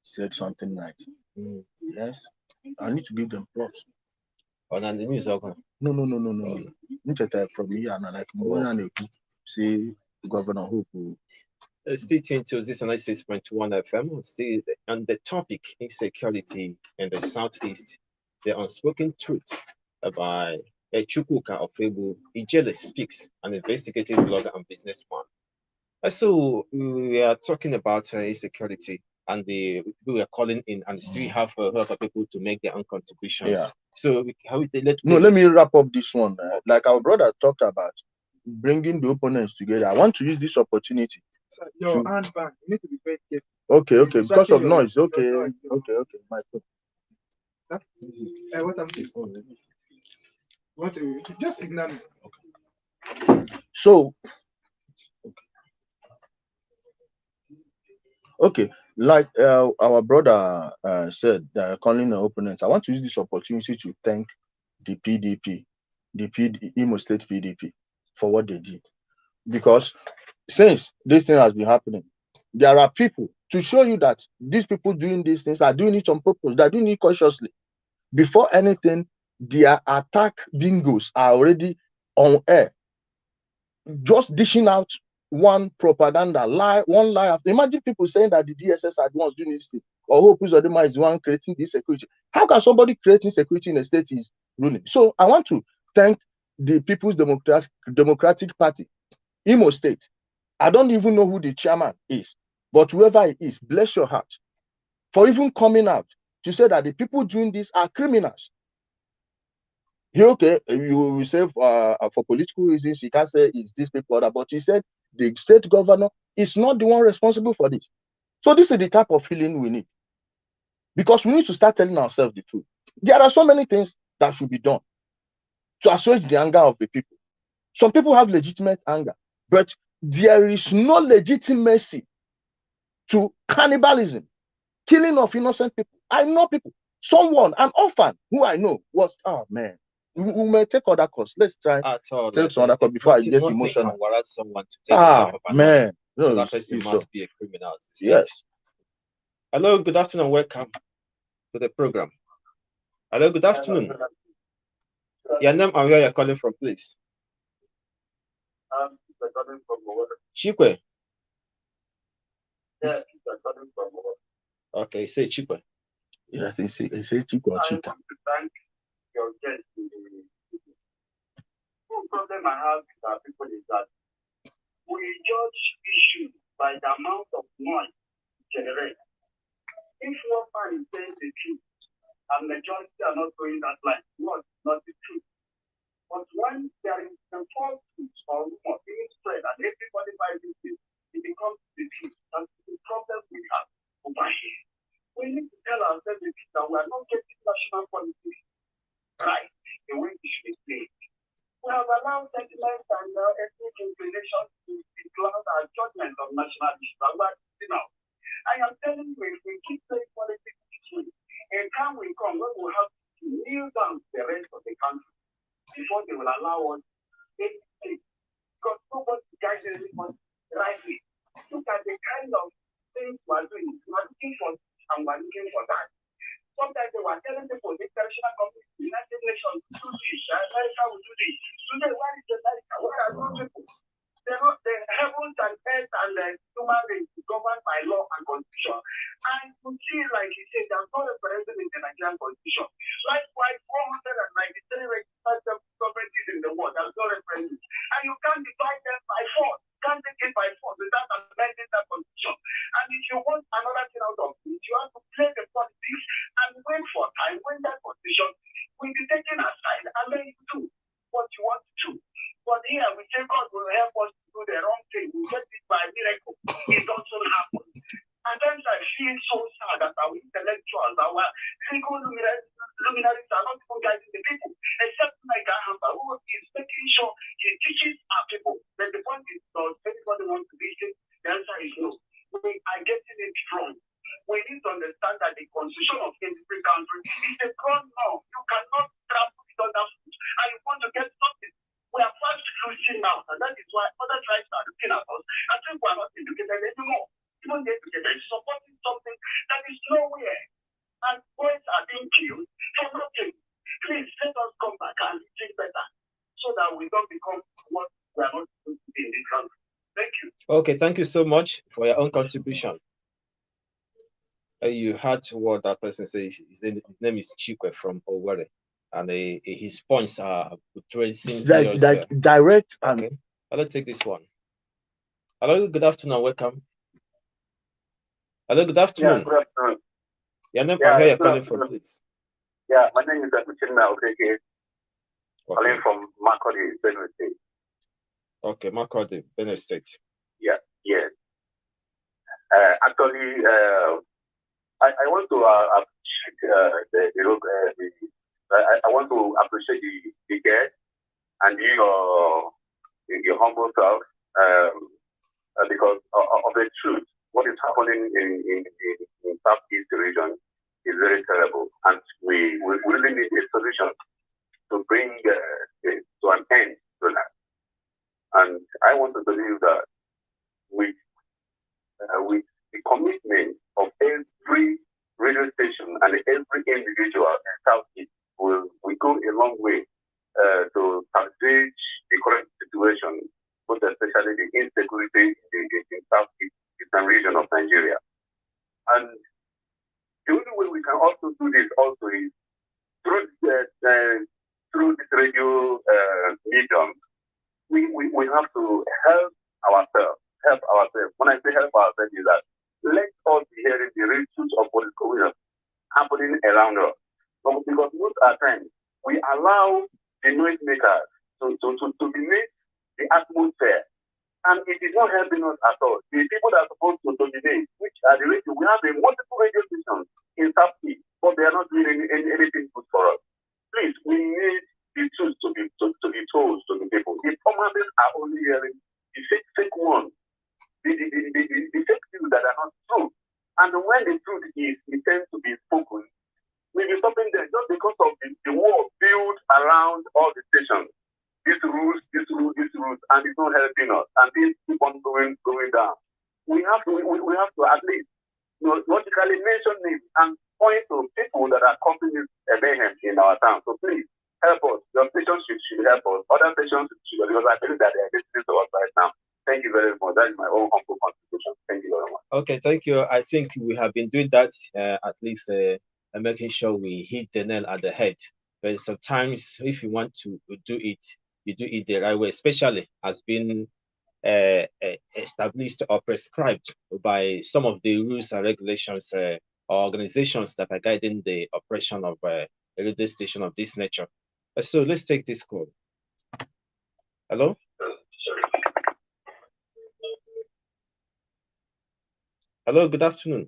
said something nice. Yes, I need to give them props. On the news, okay. No. From here, and like say Governor Hope. Stay tuned to this 96.1 FM. Stay on the topic insecurity in the southeast, the unspoken truth by Chukwuka of Ijele speaks, an investigative blogger and businessman. So we are talking about insecurity, and we are calling in, and still have a lot of people to make their own contributions. Yeah. So let me wrap up this one. Like our brother talked about, bringing the opponents together. I want to use this opportunity. Your hand back. You need to be very careful. Okay. Because of noise. Okay. My phone. What happened? What? Just ignore me. So. Okay, like our brother said, calling the opponents. I want to use this opportunity to thank the PDP, Imo State PDP, for what they did. Because since this thing has been happening, there are people to show you that these people doing these things are doing it on purpose. They're doing it consciously. Before anything, their attack bingos are already on air, just dishing out one propaganda lie, one lie after. Imagine people saying that the DSS are the ones doing this thing, or Hope Uzodinma is the one creating this security. How can somebody creating security in a state is ruling? So I want to thank the People's Democratic Party, Imo State. I don't even know who the chairman is, but whoever it is, bless your heart for even coming out to say that the people doing this are criminals. Okay, you will say for political reasons, he can't say it's these people, but he said the state governor is not the one responsible for this. So this is the type of healing we need. Because we need to start telling ourselves the truth. There are so many things that should be done to assuage the anger of the people. Some people have legitimate anger, but there is no legitimacy to cannibalism, killing of innocent people. I know people. Someone, an orphan who I know was, oh man, we may take other course. Let's try take some other course before I get emotional. Someone to take man, so that person must be a criminal. Yes. Hello, good afternoon. Welcome to the program. Hello, good afternoon. Your name and where you're calling from, please. I'm calling from Owerri. Chikwe. Yes, I'm calling from Owerri. Okay, say Chikwe. Yes, I say Chikwe or Chika. I want to thank your guest. One problem I have with our people is that we judge issues by the amount of noise generated. If one man is saying the truth and majority are not going that line, not the truth. But when there is a false truth or rumor being spread and everybody buys it, it becomes the truth. That's the problem we have over here. We need to tell ourselves the truth that we are not getting national politics right the way we should play. We have allowed sentiments and ethnic inclinations to cloud our judgment of national issues. And we're now. I am telling you, if we keep playing politics this way, a time will come when we'll have to kneel down to the rest of the country before they will allow us to take it. Because nobody guides anyone rightly. Look at the kind of things we are doing. We are looking for this and we are looking for that. Sometimes they were telling people, the international community, the United Nations, do this, America will do this. Today, where is America? Where are those people? The heavens and earth and the human race is governed by law and constitution. And you see, like he said, there's no referendum in the Nigerian constitution. Likewise, 493 registered sovereignties in the world, there's no referendum. And you can't divide them by force. You can't take it by force without amending that constitution. And if you want another thing out of it, you have to play the politics and wait for time when that constitution will be taken aside and then you do what you want to do. But here we say God will help us to do the wrong thing. We get it by miracle. It doesn't happen. And then I feel so sad that our intellectuals, our legal luminaries are not even guiding the people, except like Ahamba, who is making sure he teaches our people. But the point is, does anybody want to listen? The answer is no. We are getting it wrong. We need to understand that the constitution of every country is a ground now. You cannot trample it under foot and you want to get something. We are fast losing now, and that is why other tribes are looking at us and think we are not educated anymore. Even the educated is supporting something that is nowhere. And boys are being killed for nothing. Please let us come back and think better so that we don't become what we are not supposed to be in this country. Thank you. Okay, thank you so much for your own contribution. You heard what that person says. His name is Chikwe from Owerri, and his points are tracing direct and okay. Let's take this one. Hello, good afternoon, welcome. Hello, good afternoon. Yeah, good afternoon. Your name and where you're calling from, please. Yeah, my name is Akuchina Okeke. Calling from Makurdi, Benue State. Okay, Makurdi, Benue State. Yeah, yes. Actually, I want to appreciate I want to appreciate the guest and your humble self because of the truth. What is happening in Southeast region is very terrible, and we really need a solution to bring to an end to that. And I want to believe that with the commitment of every radio station and every individual in Southeast will go a long way to salvage the current situation, but especially the insecurity in Southeast Eastern region of Nigeria. And the only way we can also do this also is through this radio medium. We have to help ourselves. When I say help ourselves, is that let us be hearing the real truth of what is going on, happening around us. Because most of the time, we allow the noisemakers to dominate the atmosphere. And it is not helping us at all. The people that are supposed to dominate, which are the radio, we have multiple radio stations in Southeast, but they are not doing anything good for us. Please, we need the truth to be told to the people. The formalists are only hearing the fake ones, the fake things that are not true. And when the truth is intended to be spoken, we'll be stopping them just because of the wall built around all the stations. This rules, and it's not helping us. And things keep on going down. We have to at least logically mention this and point to people that are causing this mayhem in our town. So please help us. Your stations should help us. Other stations should, because I believe that they are listening to us right now. Thank you very much. That is my own humble contribution. Thank you very much. Okay, thank you. I think we have been doing that at least making sure we hit the nail at the head. But sometimes if you want to do it, you do it the right way, especially has been established or prescribed by some of the rules and regulations or organizations that are guiding the operation of a radio station of this nature. So let's take this call. Hello? Hello, good afternoon.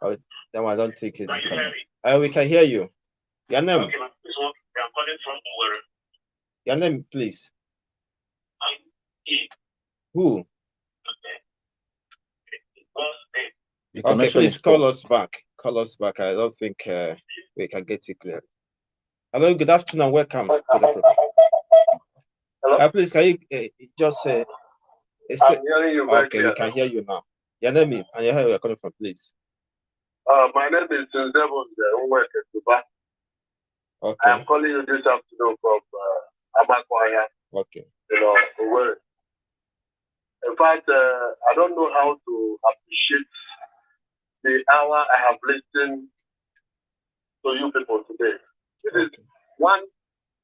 Oh, no, I don't think it's coming. We can hear you. Your name? Okay, I'm calling from Owerri. Your name, please. E. Who? The Okay, connection please is call poor. us back. Call us back. I don't think we can get it clear. Hello, good afternoon. Welcome to the program. Hello? Please, can you just say? I'm hearing you very Okay, clear. we can hear you now. Your name is, and where you're coming from, please. My name is Tunzebo Duba. Okay. I'm calling you this afternoon from Amakwaya, Okay. Owerri. In fact, I don't know how to appreciate the hour I have listened to you people today. This is one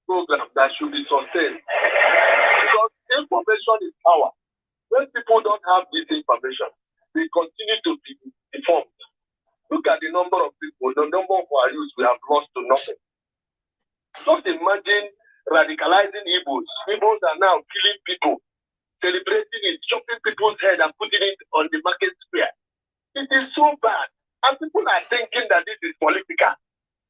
program that should be sustained. Because information is power. When people don't have this information, they continue to be informed. Look at the number of people, the number of our youth we have lost to nothing. Just imagine radicalizing Igbos. Igbos are now killing people, celebrating it, chopping people's head and putting it on the market square. It is so bad. And people are thinking that this is political.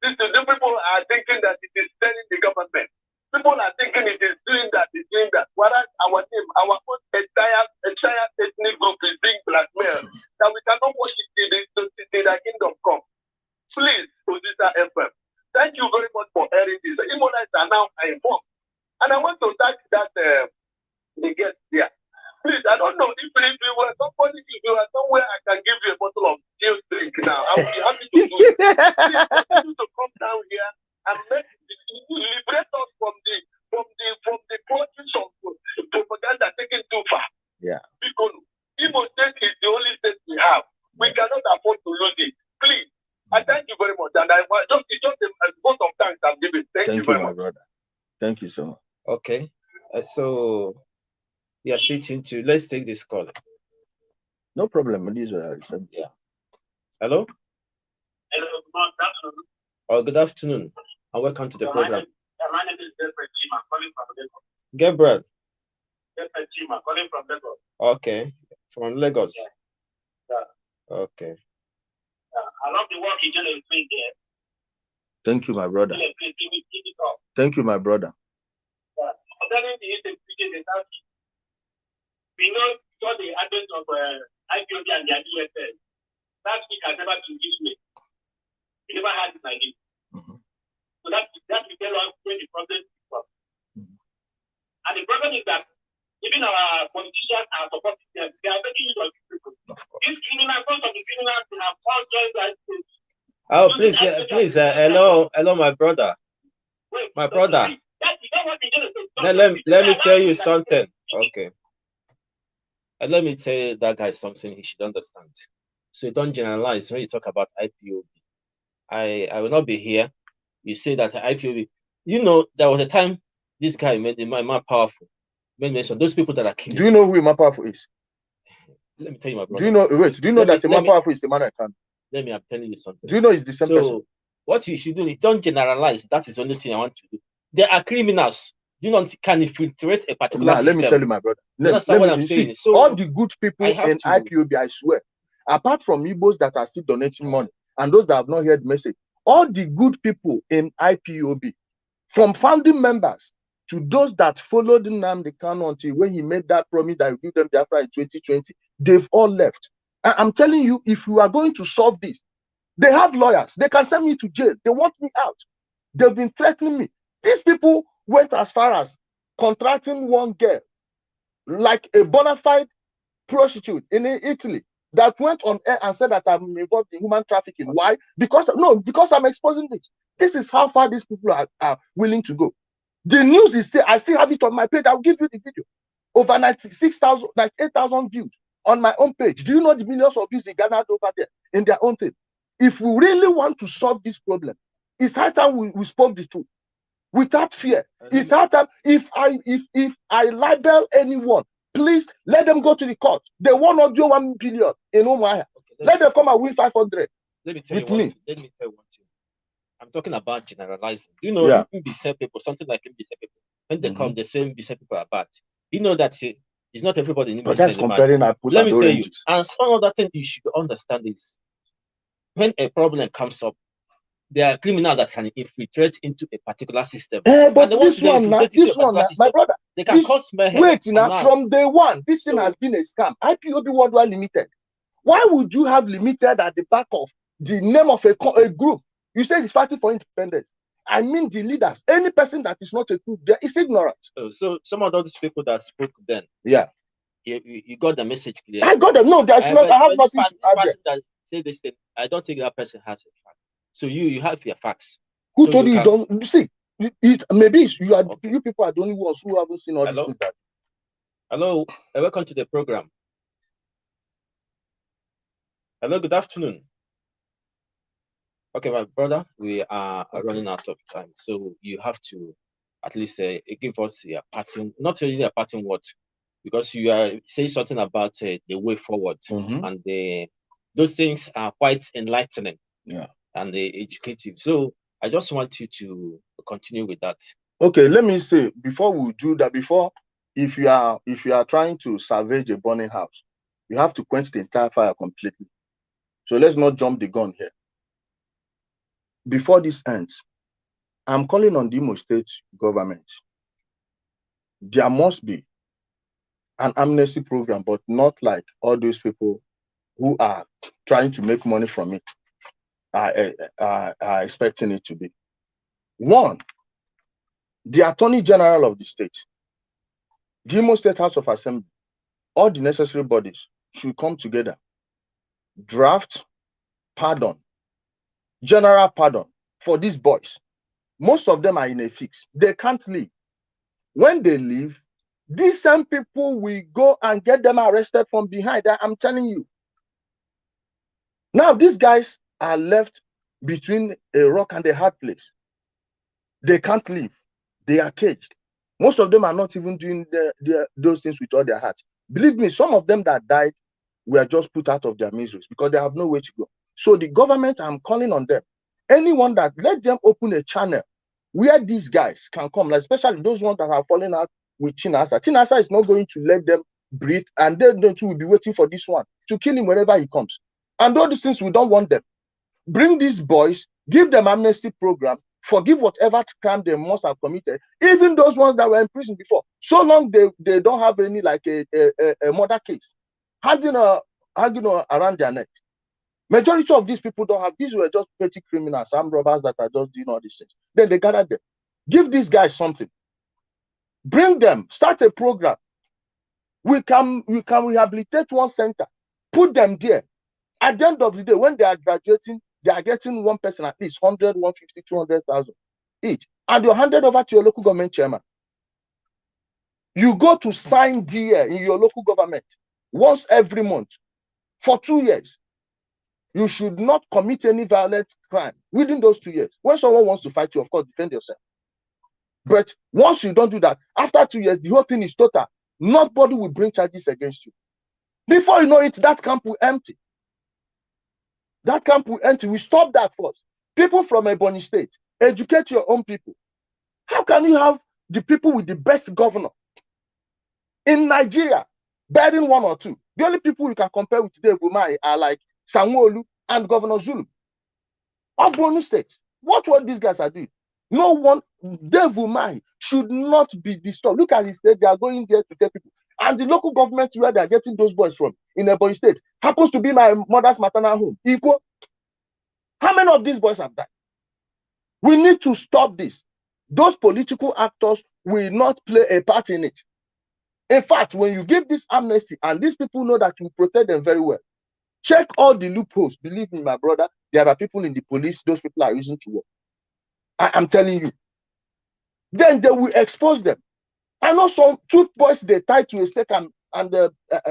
People are thinking that it is telling the government. People are thinking it is doing that, it's doing that. Whereas our team, our own entire ethnic group is being blackmailed. That we cannot watch it till the kingdom come. Please, Ozisa FM. Thank you very much for airing this. The Immonites are now informed. And I want to thank that the guest there. Please, I don't know if you were somebody, if you are somewhere, I can give you a bottle of chill drink now. I will be happy to do it. Please continue to come down here and liberate us from the clutches of propaganda taken too far. Yeah. Because Imo State is the only state we have. We cannot afford to lose it. Please. I thank you very much. And it's just a vote of thanks I'm giving. Thank you very my much. brother. Thank you so much. Okay. So we are switching to, let's take this call. No problem. This is what I said. Yeah. Hello? Hello, good afternoon. Oh, good afternoon. And welcome to the program. My name is Gabriel Chima, calling from Lagos. Gabriel. Gabriel Chima, calling from Lagos. Okay. From Lagos. Yeah. Okay. I love the work you do in doing there. Thank you, my brother. Please keep it up. Thank you, my brother. Concerning the insecurity in South, we know saw the advent of IPOB and their DSS. That week has never been this way. We never had it like this. So that will tell us where the problem is from. And the problem is that even our politicians are supporting them. They are making use of these people. These criminals, most of the criminals, they have all joined that state. Oh, please, hello, my brother. Wait, my brother. That's what we do. Let me tell you something. Okay. And let me tell you that guy something he should understand. So don't generalize when you talk about IPOB. I will not be here. You say that IPOB. You know, there was a time this guy made the man powerful. Made mention those people that are killing. Do you know who Imam Powerful is? Let me tell you, my brother. Do you know? Wait. Do you know that Imam Powerful is a man I can? Let me. I'm telling you something. Do you know it's the same person? What you should do is don't generalize. That is the only thing I want to do. There are criminals. You know, can infiltrate a particular system. Let me tell you, my brother. That's what I'm saying. So all the good people in IPOB, I swear, apart from Igbos that are still donating money and those that have not heard the message, all the good people in IPOB, from founding members to those that followed Nnamdi Kanu until when he made that promise that he give them Biafra in 2020, they've all left. I'm telling you, if you are going to solve this, they have lawyers. They can send me to jail. They want me out. They've been threatening me. These people went as far as contracting one girl, like a bona fide prostitute in Italy, that went on air and said that I'm involved in human trafficking. Why? Because I'm exposing this. This is how far these people are willing to go. The news is still, I still have it on my page. I'll give you the video. Over 98,000 views on my own page. Do you know the millions of views in Ghana over there in their own thing? If we really want to solve this problem, it's high time we spoke the truth without fear. It's high time. If I libel anyone, please let them go to the court. They won audio 1 billion in Umuahia. Let them come and win 500. Let me tell you one thing. I'm talking about generalizing. You know, Mbise people, something like Mbise people. When they come, they say Mbise people are bad. You know that the It's not everybody in But that's comparing apples Let and me tell you, oranges. and some other thing you should understand is when a problem comes up, there are criminals that can infiltrate into a particular system. But this one, my brother, they can cause mayhem. Wait, now from day one, this thing has been a scam. IPOB Worldwide Limited. Why would you have limited at the back of the name of a group? You said it's fighting for independence. I mean the leaders. Any person that is not a group there is ignorant. So some of those people that spoke then, yeah, you got the message clear. I got them. No, there's not. I have nothing to add. Person that say this thing, I don't think that person has a fact. So you have your facts. Who told you don't see? Maybe you are. Okay. You people are the only ones who haven't seen all these things. Hello, welcome to the program. Hello, good afternoon. Okay, my brother, we are running out of time, so you have to at least give us a pattern, not really a pattern word, because you are saying something about the way forward, and those things are quite enlightening, and educative. So I just want you to continue with that. Okay, let me say before we do that. If you are trying to salvage a burning house, you have to quench the entire fire completely. So let's not jump the gun here. Before this ends, I'm calling on the Imo State government. There must be an amnesty program, but not like all those people who are trying to make money from it are expecting it to be. One, the Attorney General of the state, the Imo State House of Assembly, all the necessary bodies should come together, draft pardon, general pardon for these boys. Most of them are in a fix. They can't leave. When they leave, these same people will go and get them arrested from behind. I'm telling you. Now, these guys are left between a rock and a hard place. They can't leave. They are caged. Most of them are not even doing those things with all their hearts. Believe me, some of them that died were just put out of their miseries because they have no way to go. So the government, I'm calling on them. Anyone that, let them open a channel where these guys can come, like especially those ones that are falling out with Chinasa. Chinasa is not going to let them breathe, and they will be waiting for this one to kill him wherever he comes. And all these things, we don't want them. Bring these boys, give them amnesty program, forgive whatever crime they must have committed, even those ones that were in prison before. So long they don't have any like a murder case hanging around their neck. Majority of these people don't have. These were just petty criminals, armed robbers that are just doing all these things. Then they gather them. Give these guys something. Bring them. Start a program. We can rehabilitate one center. Put them there. At the end of the day, when they are graduating, they are getting one person at least 100, 150, 200,000 each. And you're handed over to your local government chairman. You go to sign there in your local government once every month for 2 years. You should not commit any violent crime within those 2 years. When someone wants to fight you, of course, defend yourself. But once you don't do that, after 2 years, the whole thing is total. Nobody will bring charges against you. Before you know it, that camp will empty. That camp will empty. We stop that first. People from Ebonyi State, educate your own people. How can you have the people with the best governor in Nigeria, barring one or two? The only people you can compare with today, Vumai, are like Sanwo-Olu and Governor Zulu of Borno State. Watch what these guys are doing. No one, Dave Umai should not be disturbed. Look at his state. They are going there to tell people. And the local government where they are getting those boys from in Ebonyi State happens to be my mother's maternal home. Equal. How many of these boys have died? We need to stop this. Those political actors will not play a part in it. In fact, when you give this amnesty and these people know that you protect them very well, check all the loopholes. Believe me, my brother, there are people in the police, those people are using to work. I'm telling you. Then they will expose them. I know some two boys they tied to a stake and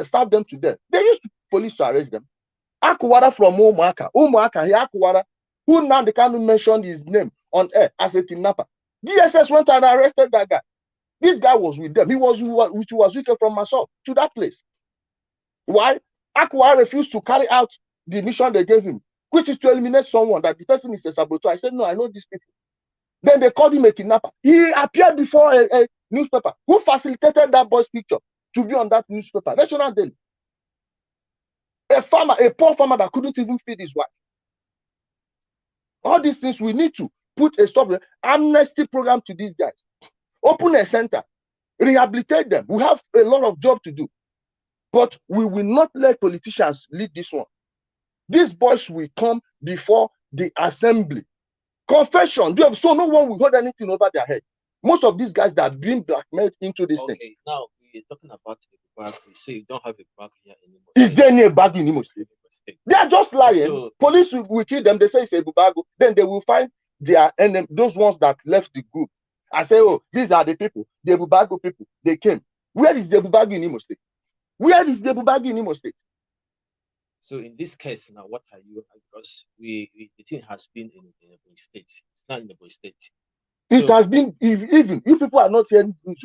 stab them to death. They used police to arrest them. Akuwara from Umuaka, Akuwara, who now they can't mention his name on air as a kidnapper. DSS went and arrested that guy. This guy was with them. He was with them from Massaw to that place. Why? Akuwara refused to carry out the mission they gave him, which is to eliminate someone that the person is a saboteur. I said, no, I know these people. Then they called him a kidnapper. He appeared before a newspaper who facilitated that boy's picture to be on that newspaper, National Daily. A farmer, a poor farmer that couldn't even feed his wife. All these things we need to put a stop. Amnesty program to these guys. Open a center. Rehabilitate them. We have a lot of job to do. But we will not let politicians lead this one. These boys will come before the assembly. Confession. So no one will hold anything over their head. Most of these guys that are being blackmailed into this thing. Okay, now we're talking about a bag. You say you don't have a bag here anymore. Is there any bag in Imo State? They are just lying. So, police will kill them. They say it's a bubago. Then they will find their enemy, those ones that left the group. I say, oh, these are the people, the bubago people. They came. Where is the bubago in Imo State? Where is the bubago in Imo State? So in this case now, what are you? Because the thing has been in the state. It's not in the state. It has been, even if people are not hearing news.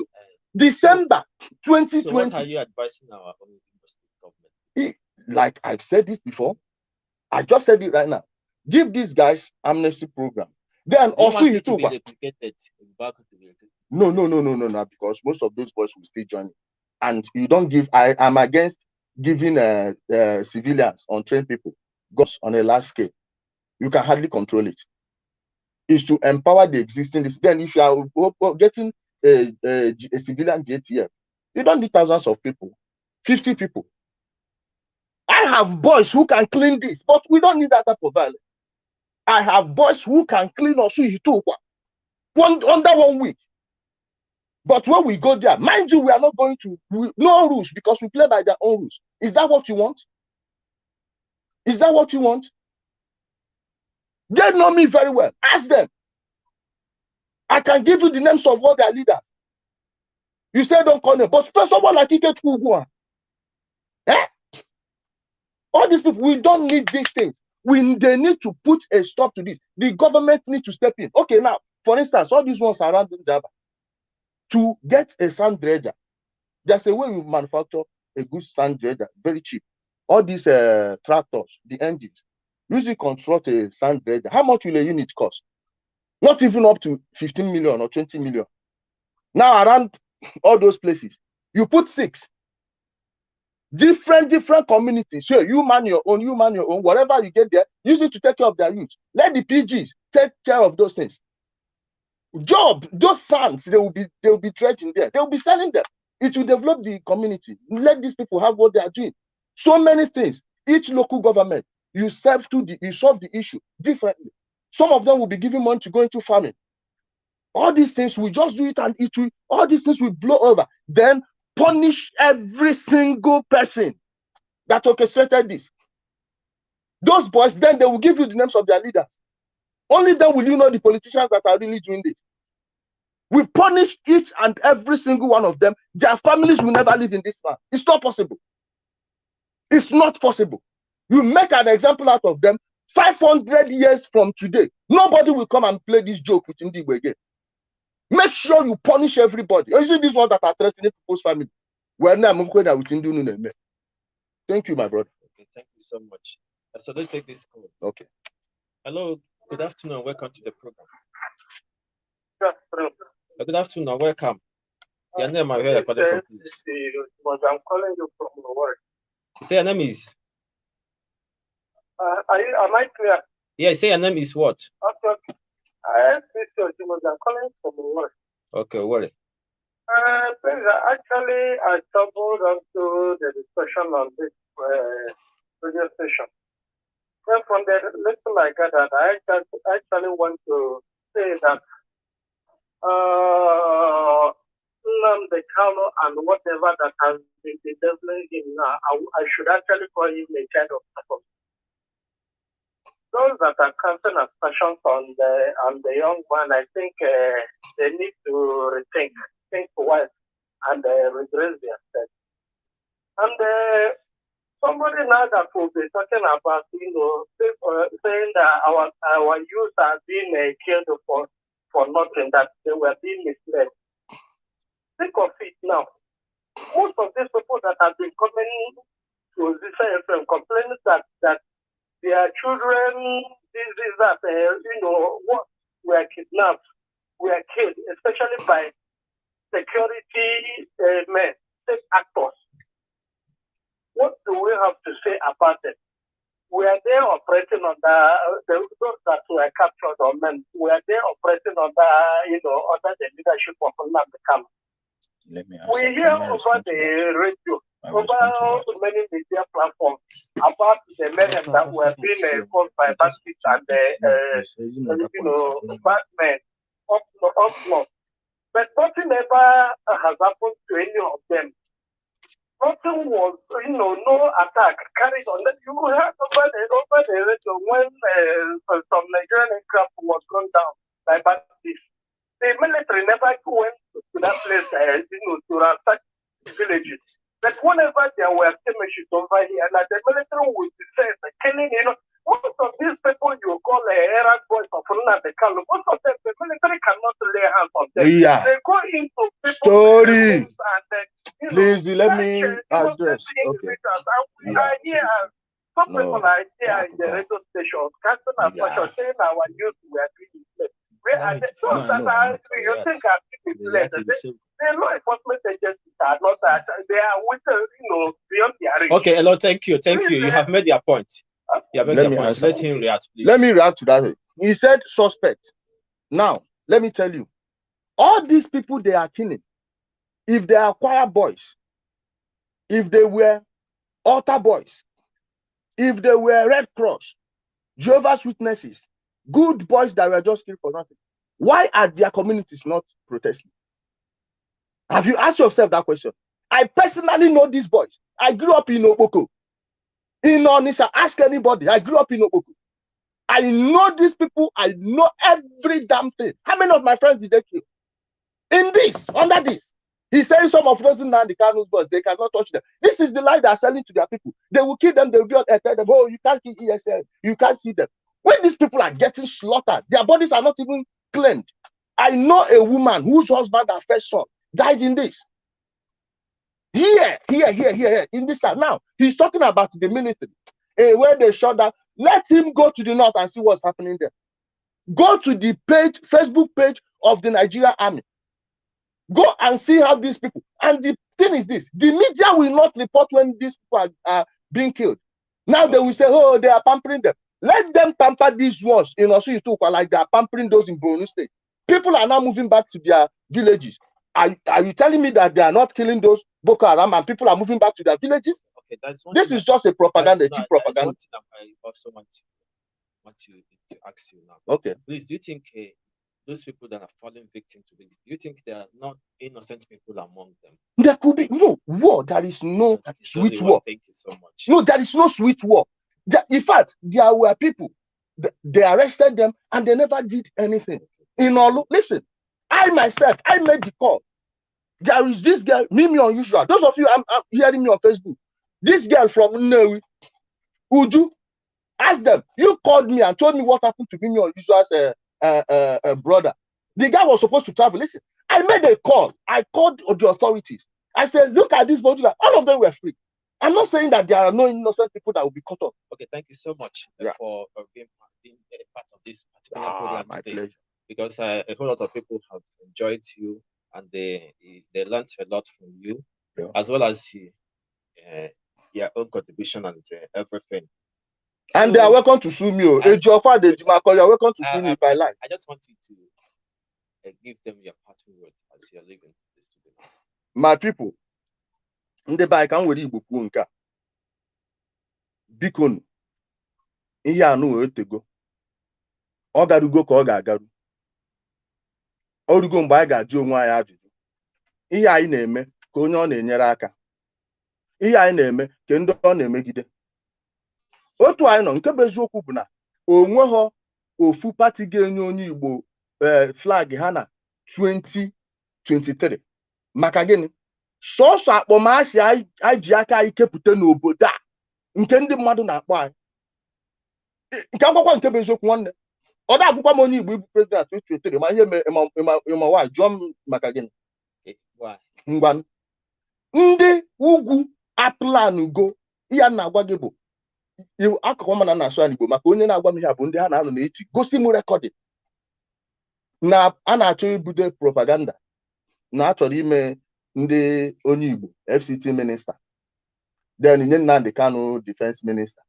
December 2020. So what are you advising our own government? Like I've said this before, I just said it right now. Give these guys amnesty program. Then also you too. No, because most of those boys will still join it. And you don't give. I am against giving civilians, untrained people, guns on a large scale. You can hardly control it. Is to empower the existing. Then if you are getting a civilian JTF, you don't need thousands of people, 50 people. I have boys who can clean this, but we don't need that type of violence. I have boys who can clean also under 1 week. But when we go there, mind you, we are not going to no rules because we play by their own rules. Is that what you want? Is that what you want? They know me very well. Ask them. I can give you the names of all their leaders. You say don't call them, but someone like Ike Chukwu. All these people, we don't need these things. They need to put a stop to this. The government needs to step in. Okay, now, for instance, all these ones around Java, to get a sand dredger, there's a way you manufacture a good sand dredger, very cheap. All these tractors, the engines, usually construct a sand dredger. How much will a unit cost? Not even up to 15 million or 20 million. Now, around all those places, you put 6. Different communities. Sure, you man your own, whatever you get there, use it to take care of their youth. Let the PGs take care of those things. Job, those sands, they will be dredging there. They will be selling them. It will develop the community. Let these people have what they are doing. So many things. Each local government, you solve the issue differently. Some of them will be giving money to go into farming. All these things, we just do it and all these things will blow over. Then punish every single person that orchestrated this. Those boys, then they will give you the names of their leaders. Only then will you know the politicians that are really doing this. We punish each and every single one of them. Their families will never live in this land. It's not possible. It's not possible. You make an example out of them 500 years from today. Nobody will come and play this joke with Indigo again. Make sure you punish everybody. Or is it these ones that are threatening people's family? Thank you, my brother. Okay, thank you so much. So let's take this call. Okay. Hello, good afternoon. Welcome to the program. Good afternoon. Welcome. Your name, I heard a calling from please. I'm calling you from Owerri. You say your name is? Am I clear? Yeah, say your name is what? Okay. I'm calling from Owerri. Okay, Owerri. Actually, I stumbled onto the discussion on this radio station. Then from the little I gathered, I actually want to say that the Kano and whatever that has been developing him now, I should actually call him a child of Satan. Those that are casting aspersions on the young man, I think they need to think twice and redress their steps. And somebody now that will be talking about, saying that our youth are being killed for nothing, that they were being misled. Think of it now. Most of these people that have been coming to Ozisa FM complaining that their children, were kidnapped, were killed, especially by security men, state actors. What do we have to say about them? Were they operating under those that were captured or men? Were they operating under under the leadership of Nnamdi Kanu? We hear over the radio, over many media platforms about the men that were being caused by bandits and bad men up north. But nothing ever has happened to any of them. Nothing was, no attack carried on. You heard over the radio when some Nigerian aircraft was gone down by bandits. The military never went to that place, to ransack villages. But whenever there were skirmishes over here, like the military would say, killing, most of these people you call errand boys of Nnamdi Kanu, most of them, the military cannot lay hands on them. Yeah. They go into people's Story. homes and Please let me address. Okay. I hear some people are here in the radio stations, casting a question, saying our youth were doing it. Where are they? Those that are, you think are people the law enforcement agencies are not that. They are with, beyond their reach. Okay, hello, thank you. You have made your point. You have made your point. Let him react, please. Let me react to that. He said suspect. Now, let me tell you, all these people they are killing, if they are choir boys, if they were altar boys, if they were Red Cross, Jehovah's Witnesses, good boys that were just killed for nothing, why are their communities not protesting? Have you asked yourself that question? I personally know these boys. I grew up in Oboko. In Onitsha, ask anybody. I grew up in Oboko. I know these people. I know every damn thing. How many of my friends did they kill? In this, under this. He says some of those Nnamdi Kanu's boys, they cannot touch them. This is the lie they are selling to their people. They will kill them. They will be tell them, oh, you can't kill ESL. You can't see them. When these people are getting slaughtered, their bodies are not even claimed. I know a woman whose husband and first son died in this. Here, in this time. Now, he's talking about the military. Where they shot down. Let him go to the north and see what's happening there. Go to the page, Facebook page of the Nigerian Army. Go and see how these people. And the thing is this, the media will not report when these people are being killed. Now they will say, oh, they are pampering them. Let them pamper these ones in Osuituka like they are pampering those in Borno State. People are now moving back to their villages. Are you telling me that they are not killing those Boko Haram and people are moving back to their villages? Okay, this is just a propaganda, cheap propaganda. I also want to ask you now. Okay. Please, do you think those people that are falling victim to this, do you think there are not innocent people among them? There could be no war. There is no sweet war. Thank you so much. No, there is no sweet war. In fact, there were people, they arrested them and they never did anything. In all, listen, I myself, I made the call. There is this girl, Mimi Unusual. Those of you, I'm hearing me on Facebook. This girl from Nnewi, Uju, ask them. You called me and told me what happened to Mimi Unusual's brother. The guy was supposed to travel. Listen, I made a call. I called the authorities. I said, look at this body. All of them were free. I'm not saying that there are no innocent people that will be caught up. Okay, thank you so much for being part of this particular program. My today, pleasure. Because a whole lot of people have enjoyed you and they learned a lot from you, as well as your own contribution and everything. And they are welcome to sue me. You are welcome to sue me if I like. I just want you to give them your parting word as you're leaving this studio. My people, ndị be anyị ka m were Igbo kwuo nke a. Biko ihe anụ wee tego. Ọ garugo ka ọ ga-agaru. Ọ rugo mgbe anyị ga-ajụ onwe anyị ajụjụ. Ihe anyị na-eme ka onye ọ na-enyere aka. Ihe anyị na-eme ka ndị ọ na-emegide. Otu anyị nọ nke bụ eziokwu bụ na onweghị ofu pati ga-enye onye Igbo flag ha na 2023. Maka gịnị? Sọsọ akpọmasị anyị ji aka anyị kepụta n'obodo a nke ndị mmadụ na-akpọ anyị. Nke akwụkwọ nke bụ eziokwu nwanne. Ọ da akwụkwọ m onye Igbo ịbụ president 2023 ma ihe ịma jụọ m maka gịnị? Ngwa ndị ugwu aplango ihe a na-agwa gị bụ akụkọ mana na-asụ Igbo maka onye na-agwa m ihe bụ ndị ha na-anọ n'echi gosi m rekọdị na a na-achọ ibudo propaganda na achọrọ ime ndị onye Igbo FCT minister, then nye Nnamdi Kanu defense minister,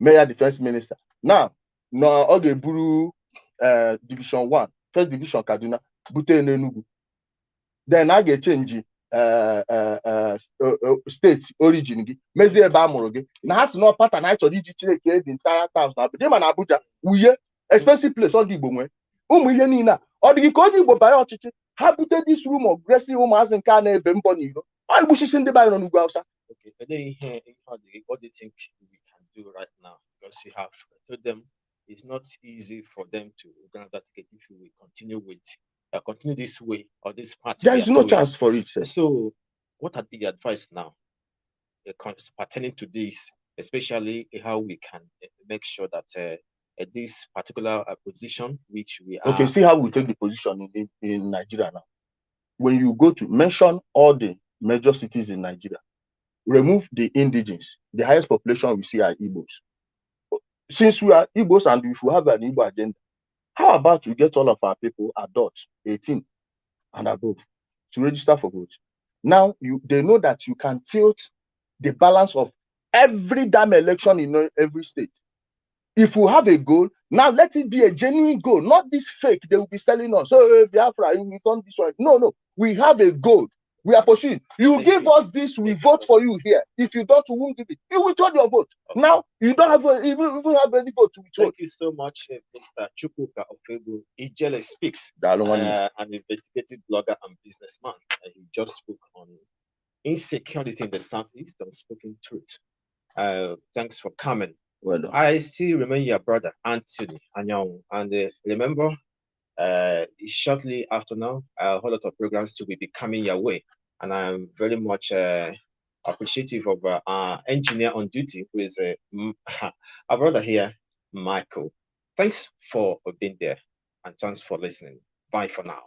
mayor defense minister. Now no ọ ga-eburu division 1 first division Kaduna bute n'Enugu, then a ga-echenji steeti origin gị mezie ebe a mụrụ gị na ha si na pattern anyị chọrọ iji Chineke the entire town na Abuja, ma na Abuja Uye expensive place ọ dị Igbo nwee ụmụ ihe niile a ọ dịghị ka onye Igbo banye ọchịchị ha bute this room of gresi ụmụazị nke a na-ebe mbọ n'iro ọ gbuchisi ndị banye nọ n'ugwu Hausa. Okay, but then what do you think we can do right now? Because you have told them it's not easy for them to grant that ticket if we continue this way or this path. There is no chance for it, sir. So, what are the advice now pertaining to this, especially how we can make sure that this particular position which we are... Okay, see how we take the position in Nigeria now. When you go to mention all the major cities in Nigeria, remove the indigenes, the highest population we see are Igbos. Since we are Igbos and if we have an Igbo agenda, how about you get all of our people, adults, 18 and above, to register for vote? Now, they know that you can tilt the balance of every damn election in every state. If we have a goal, now let it be a genuine goal, not this fake they will be selling us. So, Biafra, you will turn this one. No. We have a goal. We are pursuing. You give us this, we vote for you here. If you don't, we won't give it. You will turn your vote. Okay. Now, you don't have even have any vote to vote. Thank you so much, Mr. Chukwuka Ofebo. Ijele Speaks, an investigative blogger and businessman. He just spoke on insecurity in the Southeast, Unspoken truth. Thanks for coming. Well, I still remember your brother, Anthony Anyong. And remember, shortly after now, a whole lot of programs will be coming your way. And I'm very much appreciative of our engineer on duty, who is our brother here, Michael. Thanks for being there, and thanks for listening. Bye for now.